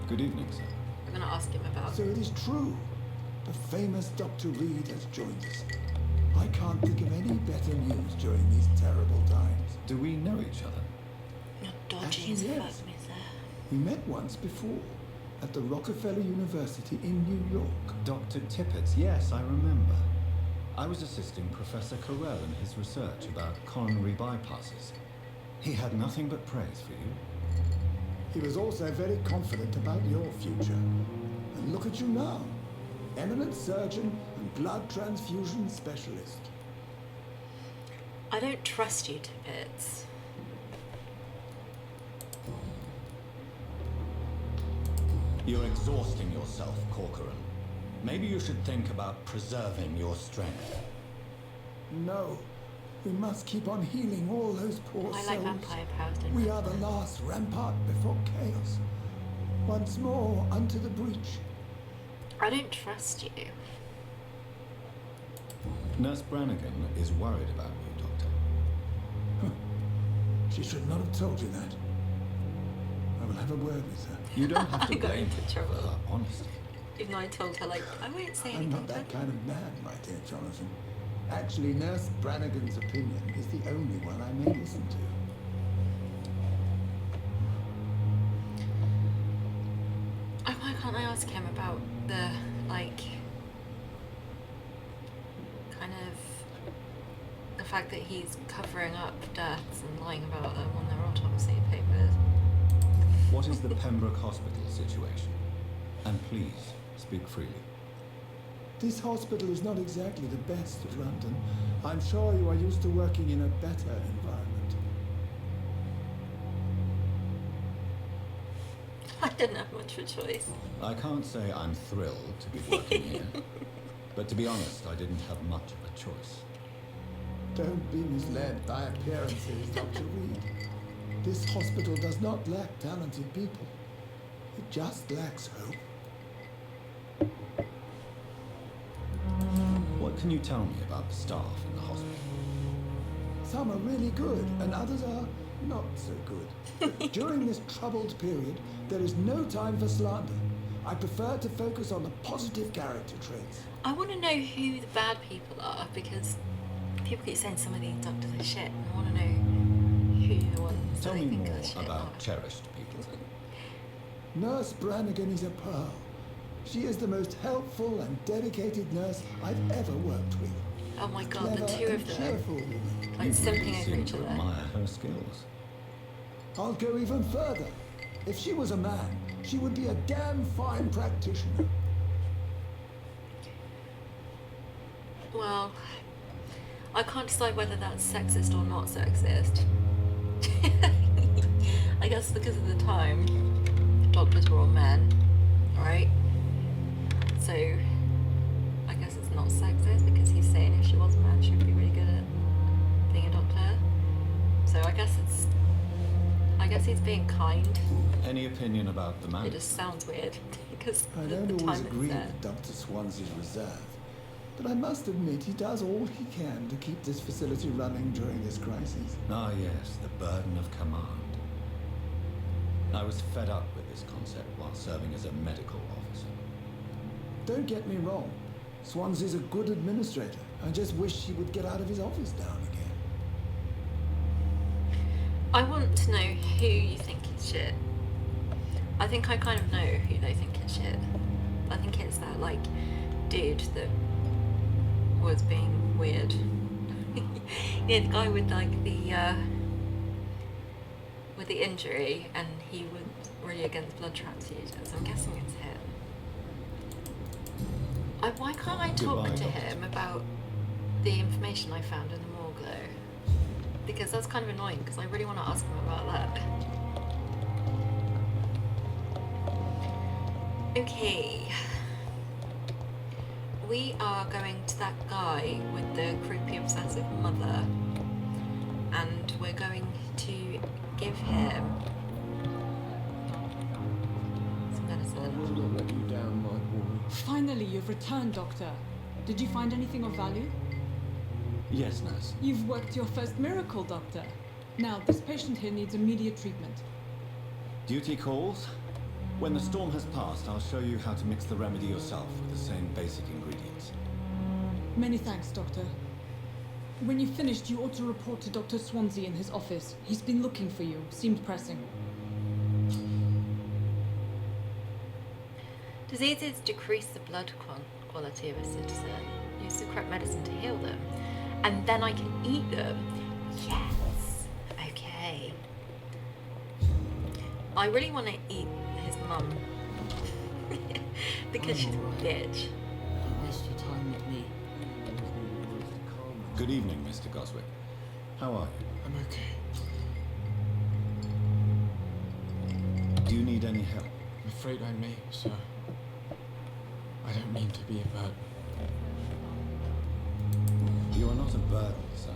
Good evening, sir. We're gonna ask him about... So it is true. The famous Dr. Reed has joined us. I can't think of any better news during these terrible times. Do we know each other? You're dodgy as Actually, fuck, yes. mister. We met once before at the Rockefeller University in New York. Dr. Tippett, yes, I remember. I was assisting Professor Carell in his research about coronary bypasses. He had nothing but praise for you. He was also very confident about your future. And look at you now. Eminent surgeon and blood transfusion specialist. I don't trust you, Tippett. You're exhausting yourself, Corcoran. Maybe you should think about preserving your strength. No. We must keep on healing all those poor I souls. like vampire powers, don't We I? are the last rampart before chaos. Once more unto the breach. I don't trust you. Nurse Brannigan is worried about you, Doctor. She should not have told you that. I will have a word with her. You don't have I to got blame into her trouble. for her honesty. Even though I told her, like, I won't say I'm anything not to her. that kind of man, my dear Jonathan. Actually, Nurse Brannigan's opinion is the only one I may listen to. Why can't I ask him about the, like, kind of the fact that he's covering up deaths and lying about them on their autopsy papers? What is the Pembroke Hospital situation? And please, speak freely. This hospital is not exactly the best of London. I'm sure you are used to working in a better environment. I didn't have much of a choice. I can't say I'm thrilled to be working here, but to be honest, I didn't have much of a choice. Don't be misled by appearances, Dr. Reed. This hospital does not lack talented people. It just lacks hope. What can you tell me about the staff in the hospital? Some are really good, and others are not so good. But during this troubled period, there is no time for slander. I prefer to focus on the positive character traits. I want to know who the bad people are, because people keep saying some of these doctors are shit, and I want to know who the ones Tell that me they think more are shit about are. cherished people. Nurse Brannigan is a pearl. She is the most helpful and dedicated nurse I've ever worked with. Oh my A god, the clever two and of them, cheerful woman. like You simping really over seem each to other. admire her skills. I'll go even further. If she was a man, she would be a damn fine practitioner. Well, I can't decide whether that's sexist or not sexist. I guess because of the time, doctors were all men, right? So, I guess it's not sexist because he's saying if she was a man, she'd be really good at being a doctor. So I guess he's being kind. Any opinion about the It manager? just sounds weird because I of don't the always time agree it's there. with Dr. Swansea's reserve, but I must admit he does all he can to keep this facility running during this crisis. Ah yes, the burden of command. I was fed up with this concept while serving as a medical officer. Don't get me wrong, Swansea's a good administrator. I just wish he would get out of his office now and again. I want to know who you think is shit. I think I kind of know who they think is shit. I think it's that, like, dude that was being weird. Yeah, the guy with, like, with the injury, and he was really against blood transfusions. I'm guessing it's him. Why can't I talk Goodbye, to doctor. him about the information I found in the morgue, though? Because that's kind of annoying, because I really want to ask him about that. Okay. We are going to that guy with the creepy obsessive mother, and we're going to give him some medicine. Will let you down, my boy. Finally, you've returned, Doctor. Did you find anything of value? Yes, nurse. You've worked your first miracle, Doctor. Now, this patient here needs immediate treatment. Duty calls. When the storm has passed, I'll show you how to mix the remedy yourself with the same basic ingredients. Many thanks, Doctor. When you've finished, you ought to report to Dr. Swansea in his office. He's been looking for you. Seemed pressing. Diseases decrease the blood quality of a citizen. Use the correct medicine to heal them. And then I can eat them. Yes. Okay. I really want to eat his mum. Because she's a bitch. Don't waste your time with me. Good evening, Mr. Goswick. How are you? I'm okay. Do you need any help? I'm afraid I may, sir. I don't mean to be a burden. You are not a burden, sir.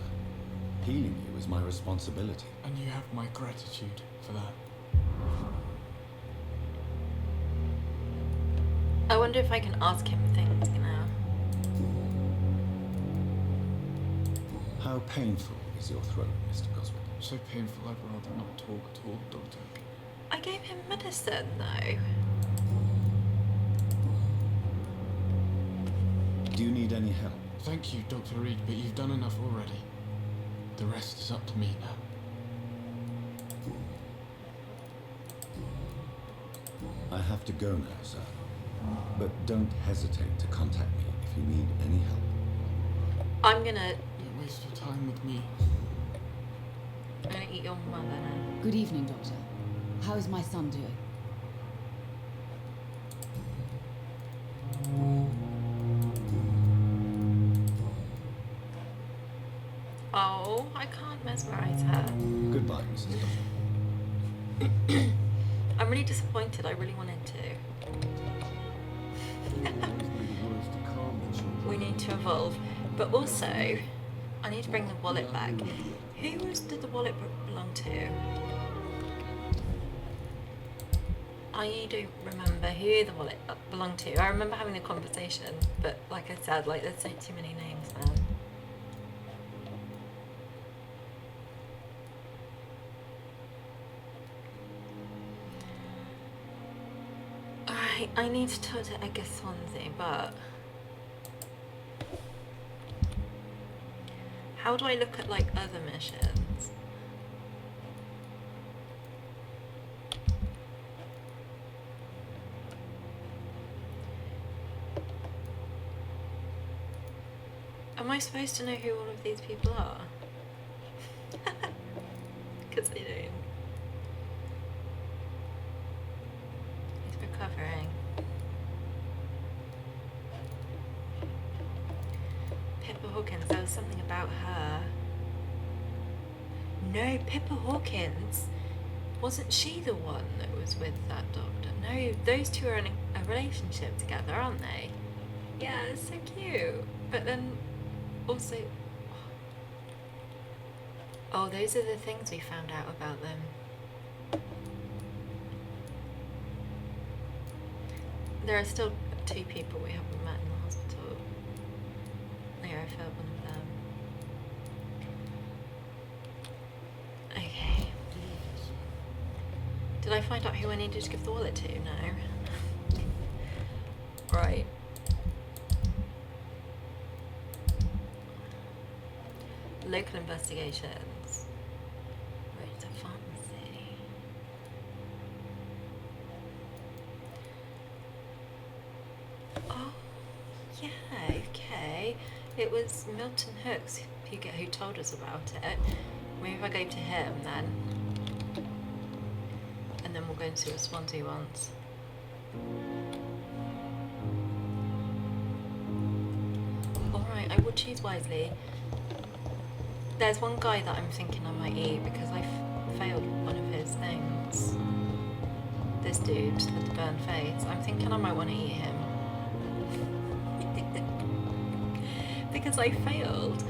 Healing you is my responsibility. And you have my gratitude for that. I wonder if I can ask him things now. How painful is your throat, Mr. Goswick? So painful, I'd rather not talk at all, Doctor. I gave him medicine though. Do Do you need any help? Thank you, Dr. Reed, but you've done enough already. The rest is up to me now. I have to go now, sir. But don't hesitate to contact me if you need any help. I'm gonna Don't waste your time with me. eat your mother now. Good evening, Doctor. How is my son doing? Oh, I can't mesmerize her. Goodbye, Mrs. Doctor. I'm really disappointed. I really wanted to. We need to evolve. But also, I need to bring the wallet back. Who did the wallet belong to? I don't remember who the wallet belonged to. I remember having the conversation, but like I said, like there's so too many names now. Alright, I need to talk to Edgar Swansea, but how do I look at like other missions? Am I supposed to know who all of these people are? Because I don't. He's recovering. Pippa Hawkins, there was something about her. No, Pippa Hawkins, wasn't she the one that was with that doctor? No, those two are in a relationship together, aren't they? Yeah, it's so cute. But then also, oh, those are the things we found out about them. There are still two people we haven't met in the hospital. Yeah, I felt one of them. Okay. Did I find out who I needed to give the wallet to? No. Right. Local investigations. Right to pharmacy. Oh, yeah, okay. It was Milton Hooks who told us about it. Maybe if I go to him then. And then we'll go and see what Swansea wants. Alright, I would choose wisely. There's one guy that I'm thinking I might eat because I failed one of his things. This dude with the burnt face. I'm thinking I might want to eat him. Because I failed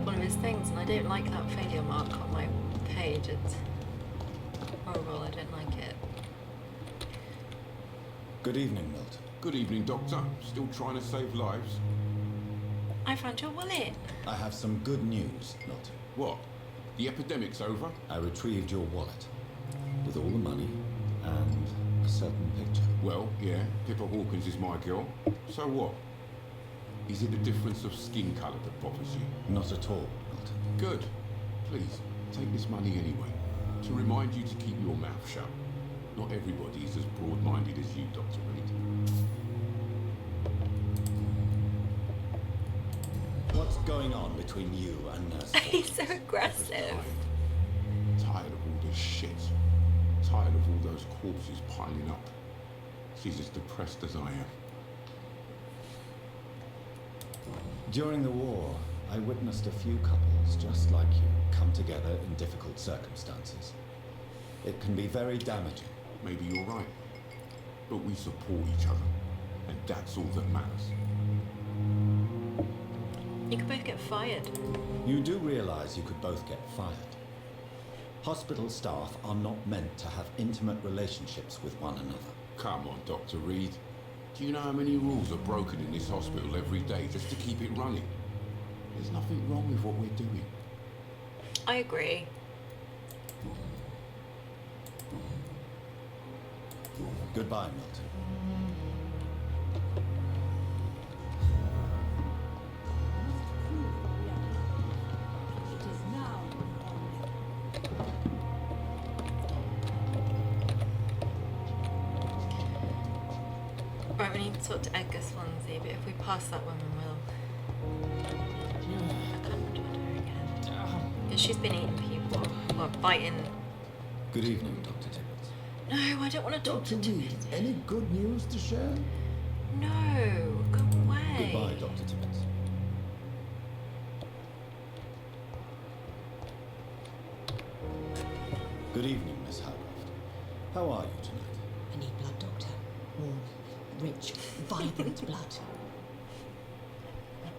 one of his things and I don't like that failure mark on my page. It's horrible, I don't like it. Good evening, Milton. Good evening, Doctor. Still trying to save lives? I found your wallet. I have some good news, Milton. What? The epidemic's over? I retrieved your wallet with all the money and a certain picture. Well, yeah, Pippa Hawkins is my girl. So what? Is it the difference of skin colour that bothers you? Not at all, Milton. Good. Please, take this money anyway. To remind you to keep your mouth shut. Not everybody is as broad-minded as you, Dr. Reed. What's going on between you and Nurse? He's so aggressive. Tired of all this shit. Tired of all those corpses piling up. She's as depressed as I am. During the war, I witnessed a few couples just like you come together in difficult circumstances. It can be very damaging. Maybe you're right. But we support each other. And that's all that matters. You could both get fired. You do realize you could both get fired. Hospital staff are not meant to have intimate relationships with one another. Come on, Dr. Reed. Do you know how many rules are broken in this hospital every day just to keep it running? There's nothing wrong with what we're doing. I agree. Goodbye, Milton. Right, we need to talk to Edgar Swansea, but if we pass that woman, we'll... I can't talk to her again. Because she's been eating people. Well, biting... Good evening, Dr. Tibbets. No, I don't want to talk Dr. to Reed, any good news to share? No, go away. Goodbye, Dr. Tibbets. Good evening, Miss Howcroft. How are you tonight? I need blood, Doctor. Warm, rich, vibrant blood.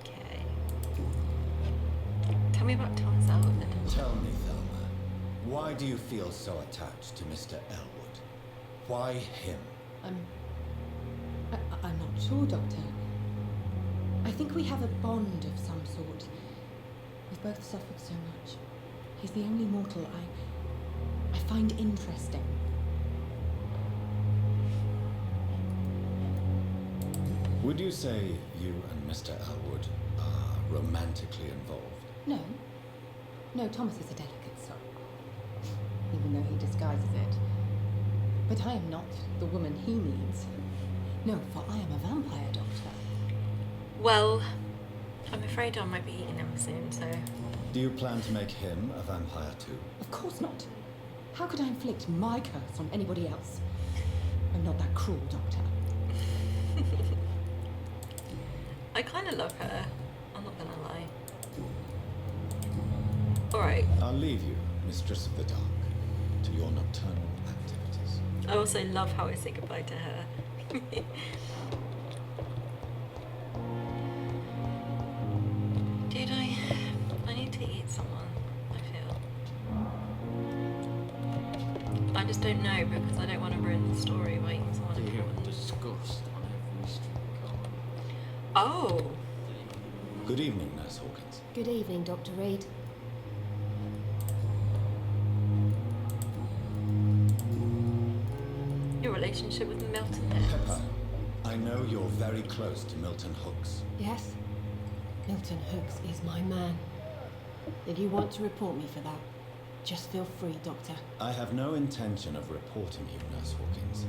Okay. Tell me about Thomas Elwood. Tell me, Thelma, why do you feel so attached to Mr. Elwood? Why him? I'm not sure, Doctor. I think we have a bond of some sort. We've both suffered so much. He's the only mortal I find interesting. Would you say you and Mr. Elwood are romantically involved? No. No, Thomas is a delicate soul. Even though he disguises it. But I am not the woman he needs. No, for I am a vampire, Doctor. Well, I'm afraid I might be eating him soon, so... Do you plan to make him a vampire too? Of course not. How could I inflict my curse on anybody else? I'm not that cruel, Doctor. I kind of love her. I'm not gonna lie. Alright. I'll leave you, Mistress of the Dark, to your nocturnal activities. I also love how I say goodbye to her. Dude, I need to eat someone, I feel. I just don't know because I don't want to ruin the story by eating someone important. Disgust on every street corner. Oh! Good evening, Nurse Hawkins. Good evening, Dr. Reed. Your relationship with Milton Hooks. Pepper, I know you're very close to Milton Hooks. Yes? Milton Hooks is my man. If you want to report me for that, just feel free, Doctor. I have no intention of reporting you, Nurse Hawkins.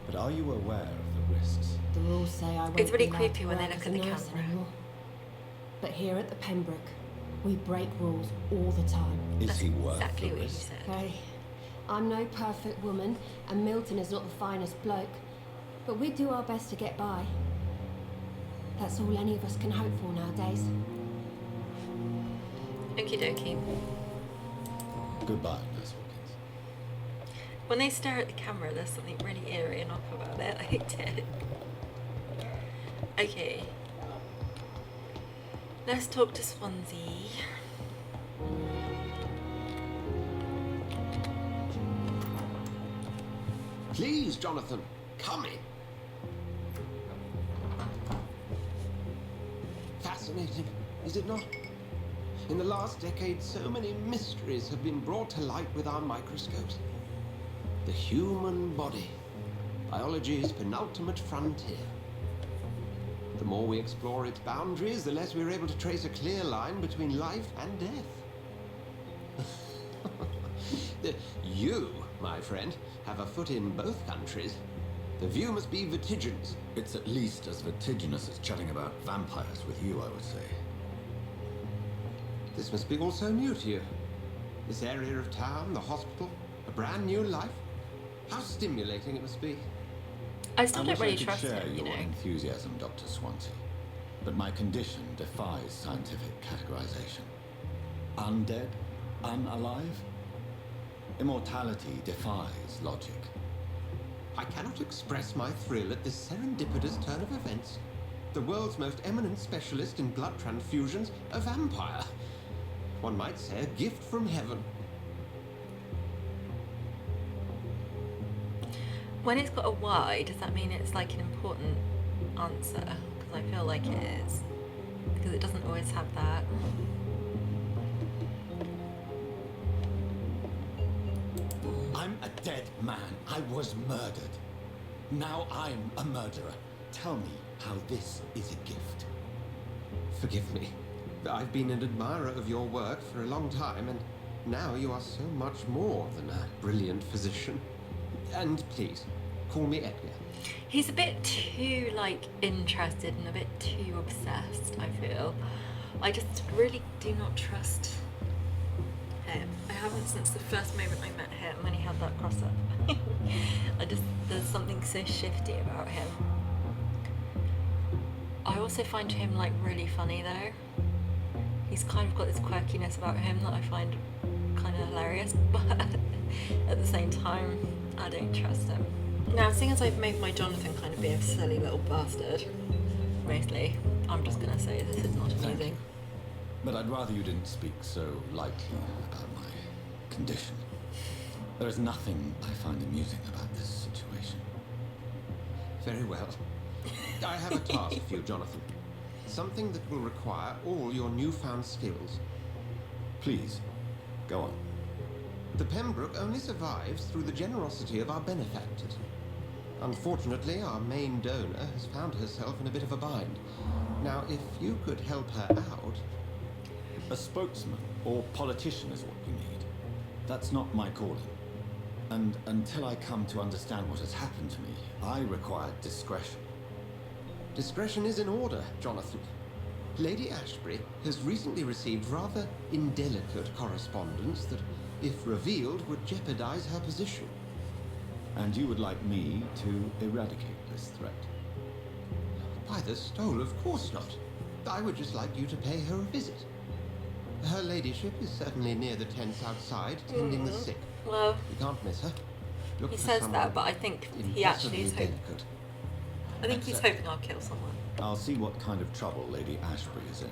But are you aware of the risks? The rules say I won't It's really be allowed creepy to when they work look as at a the nurse camera. anymore. But here at the Pembroke, we break rules all the time. Is he worth exactly the what you risk? said. Hey, I'm no perfect woman, and Milton is not the finest bloke, but we do our best to get by. That's all any of us can hope for nowadays. Okie dokie. Goodbye, Nurse Hawkins. When they stare at the camera, there's something really eerie and off about it. I hate it. Okay. Let's talk to Swansea. Please, Jonathan, come in. Fascinating, is it not? In the last decade, so many mysteries have been brought to light with our microscopes. The human body, biology's penultimate frontier. The more we explore its boundaries, the less we're able to trace a clear line between life and death. You, my friend, have a foot in both countries. The view must be vertiginous. It's at least as vertiginous as chatting about vampires with you, I would say. This must be all so new to you. This area of town, the hospital, a brand new life. How stimulating it must be. I still don't wish really I could trust share him, you your know. enthusiasm, Dr. Swansea, but my condition defies scientific categorization. Undead? Unalive? Immortality defies logic. I cannot express my thrill at this serendipitous turn of events. The world's most eminent specialist in blood transfusions, a vampire. One might say a gift from heaven. When it's got a Y, does that mean it's like an important answer? Because I feel like it is. Because it doesn't always have that. I'm a dead man. I was murdered. Now I'm a murderer. Tell me how this is a gift. Forgive me. I've been an admirer of your work for a long time, and now you are so much more than a brilliant physician. And please, Call me Edgar. He's a bit too, like, interested and a bit too obsessed, I feel. I just really do not trust him. I haven't since the first moment I met him when he had that cross-up. There's something so shifty about him. I also find him, like, really funny, though. He's kind of got this quirkiness about him that I find kind of hilarious, but at the same time, I don't trust him. Now, seeing as I've made my Jonathan kind of be a silly little bastard, mostly, I'm just gonna say this is not amusing. But I'd rather you didn't speak so lightly about my condition. There is nothing I find amusing about this situation. Very well. I have a task for you, Jonathan. Something that will require all your newfound skills. Please, go on. The Pembroke only survives through the generosity of our benefactors. Unfortunately, our main donor has found herself in a bit of a bind. Now, if you could help her out... A spokesman or politician is what we need. That's not my calling. And until I come to understand what has happened to me, I require discretion. Discretion is in order, Jonathan. Lady Ashbury has recently received rather indelicate correspondence that, if revealed, would jeopardize her position. And you would like me to eradicate this threat? By the stole, of course not. I would just like you to pay her a visit. Her ladyship is certainly near the tents outside, tending the sick. Well, you can't miss her. He says that, but I think he actually is hoping. I think he's hoping I'll kill someone. I'll see what kind of trouble Lady Ashbury is in.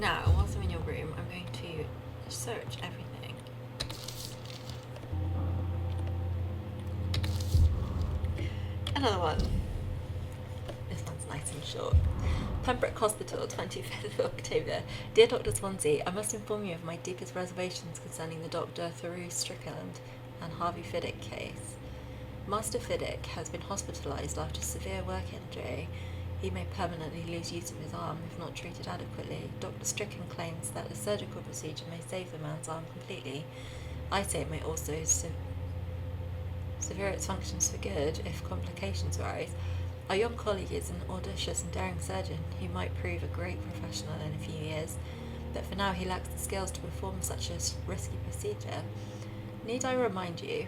Now, whilst I'm in your room, I'm going to search everything. Another one. This one's nice and short. Pembroke Hospital, 25th of October. Dear Dr. Swansea, I must inform you of my deepest reservations concerning the Dr. Thoreau Strickland and Harvey Fiddick case. Master Fiddick has been hospitalised after severe work injury. He may permanently lose use of his arm if not treated adequately. Dr. Strickland claims that a surgical procedure may save the man's arm completely. I say it may also sever its functions for good if complications arise. Our young colleague is an audacious and daring surgeon who might prove a great professional in a few years, but for now he lacks the skills to perform such a risky procedure. Need I remind you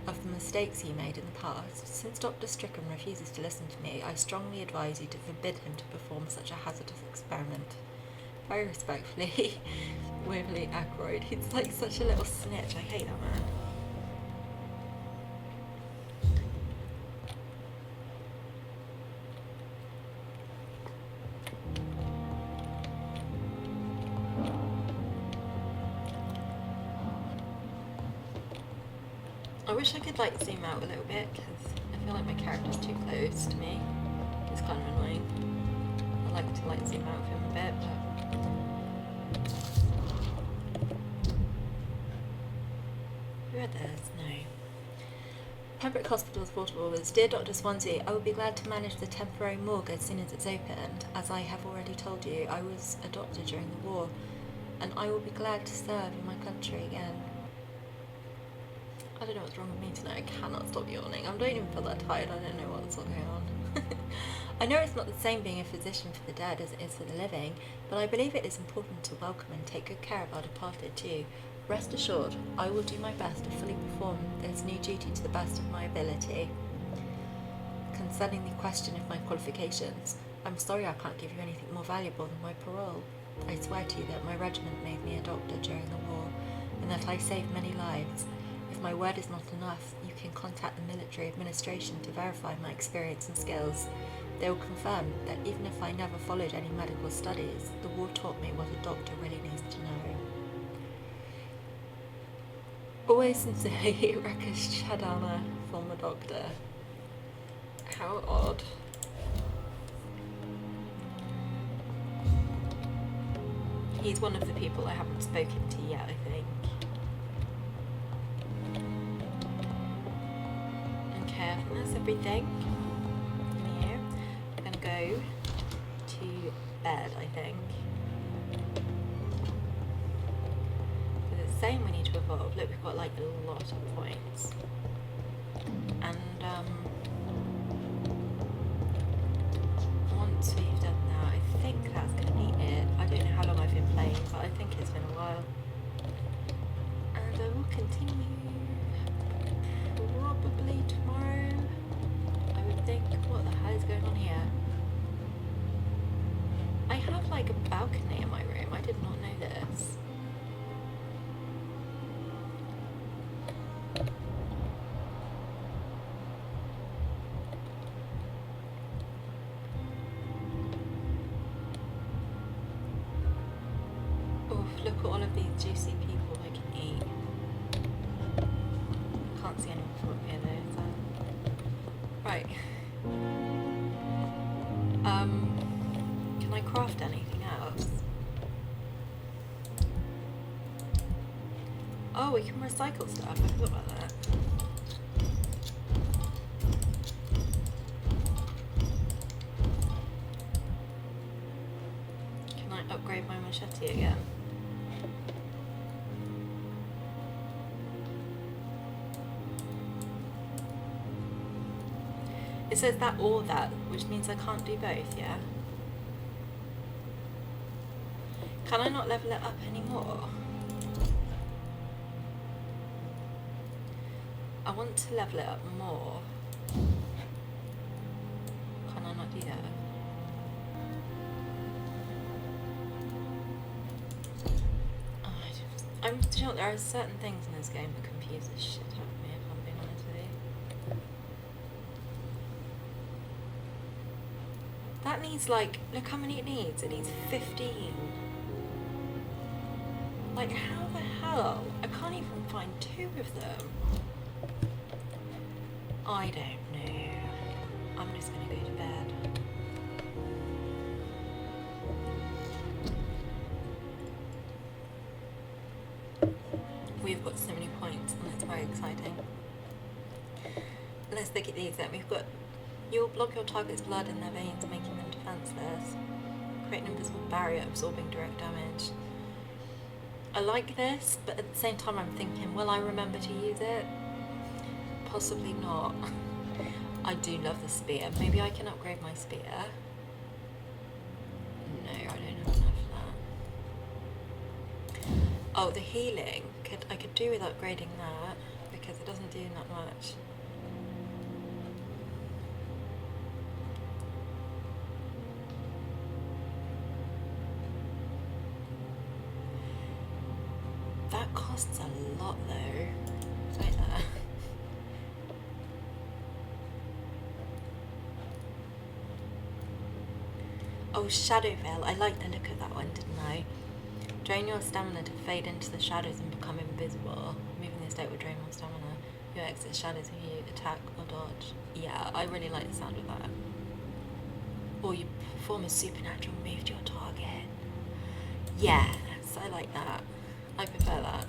of the mistakes he made in the past? Since Dr. Strickland refuses to listen to me, I strongly advise you to forbid him to perform such a hazardous experiment. Very respectfully, Waverley Ackroyd. He's like such a little snitch. I hate that man. I wish I could like zoom out a little bit because I feel like my character's too close to me. It's kind of annoying. I like to like zoom out of him a bit, but who are those? No. Pembroke Hospital's portable was, Dear Dr. Swansea, I will be glad to manage the temporary morgue as soon as it's opened. As I have already told you, I was a doctor during the war, and I will be glad to serve in my country again. I don't know what's wrong with me tonight. I cannot stop yawning. I don't even feel that tired. I don't know what's going on. I know it's not the same being a physician for the dead as it is for the living, but I believe it is important to welcome and take good care of our departed too. Rest assured, I will do my best to fully perform this new duty to the best of my ability. Concerning the question of my qualifications, I'm sorry I can't give you anything more valuable than my parole. I swear to you that my regiment made me a doctor during the war, and that I saved many lives. If my word is not enough, you can contact the military administration to verify my experience and skills. They will confirm that even if I never followed any medical studies, the war taught me what a doctor really needs to know. Always sincerely, Rakesh Chadana, former doctor. How odd. He's one of the people I haven't spoken to yet, I think. Okay, I think that's everything. Here. I'm gonna go to bed, I think. It's saying we need to evolve. 12. Look, we've got like a lot of points. And once we've done that, I think that's going to be it. I don't know how long I've been playing, but I think it's been a while. And I will continue probably tomorrow. I would think. What the hell is going on here? I have like a balcony in my room. I did not know this. Oof, look at all of these juicy people I can eat. Can't see anyone from up here though, so. Right. Can I craft anything else? Oh, we can recycle stuff. I forgot about that. Can I upgrade my machete again? It says that or that, which means I can't do both, yeah? Can I not level it up anymore? I want to level it up more. Can I not do that? Oh, I'm sure there are certain things in this game that confuse the shit out of me, if I'm being honest with you. That needs like, look how many it needs. It needs 15. Like, how the hell? I can't even find 2 of them. I don't know. I'm just gonna go to bed. We've got so many points and it's very exciting. Let's look at these then. We've got, you'll block your target's blood in their veins, making them defenseless. Create an invisible barrier absorbing direct damage. I like this, but at the same time I'm thinking, will I remember to use it? Possibly not. I do love the spear. Maybe I can upgrade my spear. No, I don't have enough for that. Oh, the healing. I could do with upgrading that, because it doesn't do that much. That costs a lot though. Wait there. Oh, Shadowvale. I like the look of that one, didn't I? Drain your stamina to fade into the shadows and become invisible. Moving this state will drain more stamina. You exit shadows when you attack or dodge. Yeah, I really like the sound of that. Or you perform a supernatural move to your target. Yes, I like that. I prefer that.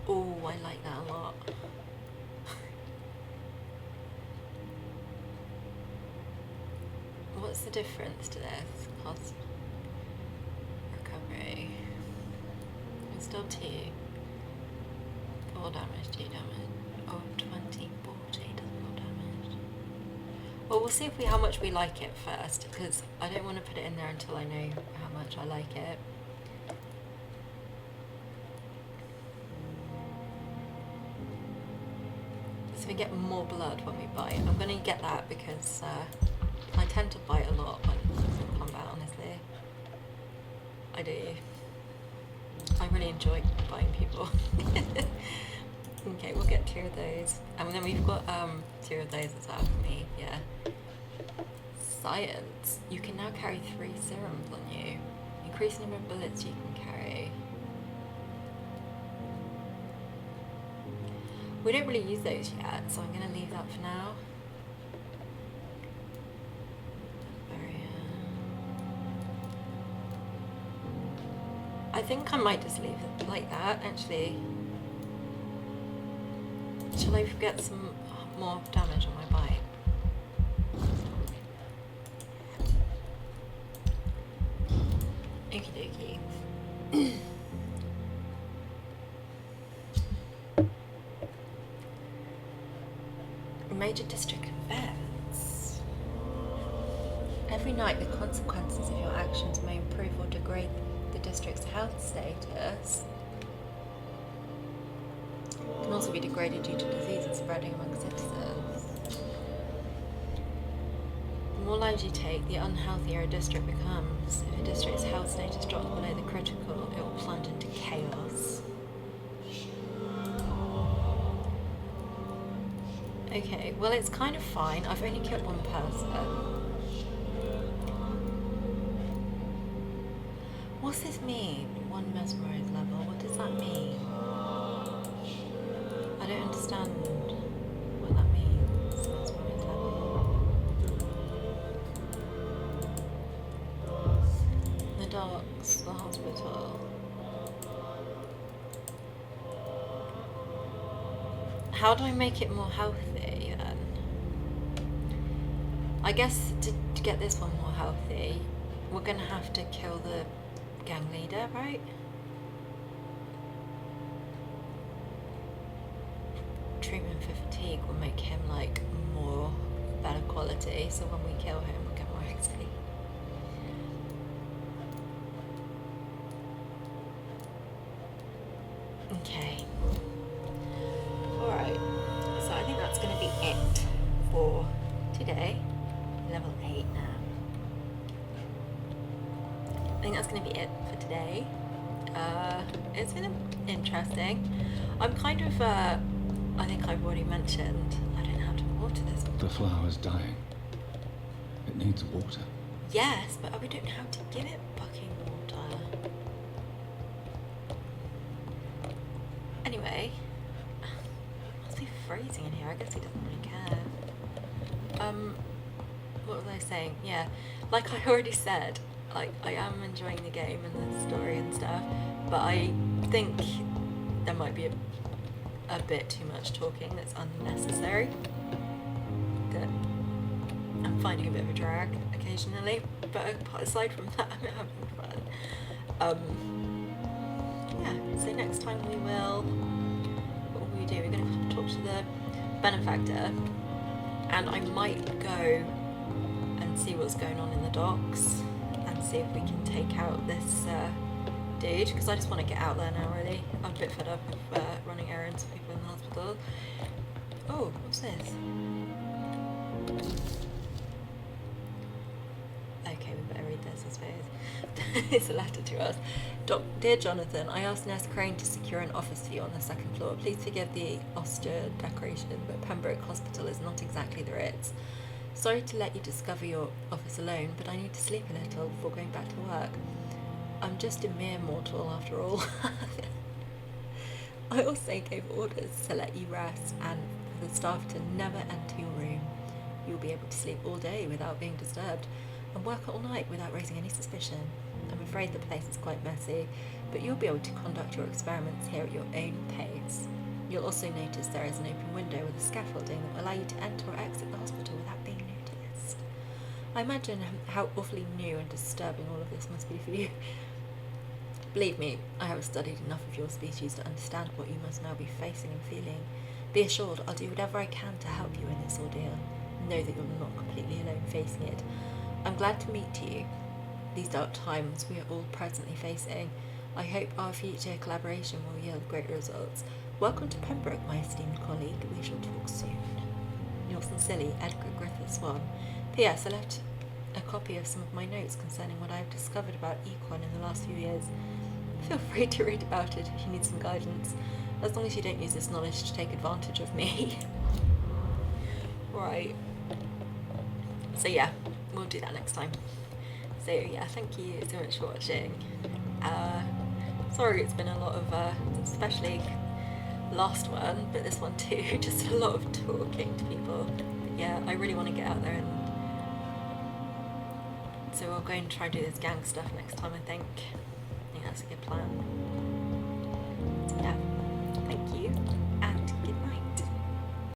Oh, I like that a lot. What's the difference to this? Cost recovery. It's still 2. 4 damage, 2 damage. Oh, 20, 40 does more damage. Well, we'll see if how much we like it first, because I don't want to put it in there until I know how much I like it. So we get more blood when we bite. I'm going to get that because I tend to bite a lot when in combat, honestly. I do. I really enjoy biting people. Okay, we'll get 2 of those. And then we've got 2 of those as well for me, yeah. Science. You can now carry 3 serums on you. Increase the number of bullets you can carry. We don't really use those yet, so I'm going to leave that for now. I think I might just leave it like that, actually. Shall I get some more damage on my bite? Okie dokie. major district events. Every night, the consequences of your actions may improve or degrade the district's health status. It can also be degraded due to diseases spreading among citizens. The more lives you take, the unhealthier a district becomes. If a district's health status drops below the critical, it will plunge into chaos. Okay, well it's kind of fine. I've only killed one person. What's this mean? One mesmerized level. What does that mean? I don't understand what that means. Mesmerized level. The docks, the hospital. How do I make it more healthy then? I guess to get this one more healthy, we're gonna have to kill the gang leader, right? Treatment for fatigue will make him like more better quality, so when we kill him we'll get more XP. Okay. Alright, so I think that's going to be it for today. Level 8 now. I think that's going to be it for today. It's been interesting. I'm kind of, I think I've already mentioned, I don't know how to water this. The flower's dying. It needs water. Yes, but we don't know how to give it fucking water. Anyway, it must be freezing in here. I guess he doesn't really care. What was I saying? Yeah, like I already said, like I am enjoying the game and the story and stuff, but I think there might be a bit too much talking that's unnecessary. That I'm finding a bit of a drag occasionally, but aside from that, I'm having fun. Yeah, so next time we will, what will we do? We're going to talk to the benefactor, and I might go and see what's going on in the docks and see if we can take out this dude, because I just want to get out there now really. I'm a bit fed up of running errands for people in the hospital. Oh, what's this? Okay, we better read this, I suppose. It's a letter to us. Dear Jonathan, I asked Nurse Crane to secure an office for you on the second floor. Please forgive the austere decoration, but Pembroke Hospital is not exactly the Ritz. Sorry to let you discover your office alone, but I need to sleep a little before going back to work. I'm just a mere mortal after all. I also gave orders to let you rest and for the staff to never enter your room. You'll be able to sleep all day without being disturbed and work all night without raising any suspicion. I'm afraid the place is quite messy, but you'll be able to conduct your experiments here at your own pace. You'll also notice there is an open window with a scaffolding that will allow you to enter or exit the hospital without being noticed. I imagine how awfully new and disturbing all of this must be for you. Believe me, I have studied enough of your species to understand what you must now be facing and feeling. Be assured I'll do whatever I can to help you in this ordeal. Know that you're not completely alone facing it. I'm glad to meet you. These dark times we are all presently facing. I hope our future collaboration will yield great results. Welcome to Pembroke, my esteemed colleague. We shall talk soon. Yours sincerely, Edgar Griffith Swan. P.S. I left a copy of some of my notes concerning what I have discovered about Econ in the last few years. Feel free to read about it if you need some guidance, as long as you don't use this knowledge to take advantage of me. Right. So yeah, we'll do that next time. So yeah, thank you so much for watching. Sorry it's been a lot of, especially last one, but this one too, just a lot of talking to people. But yeah, I really want to get out there, and so we'll go and try and do this gang stuff next time, I think. I think that's a good plan.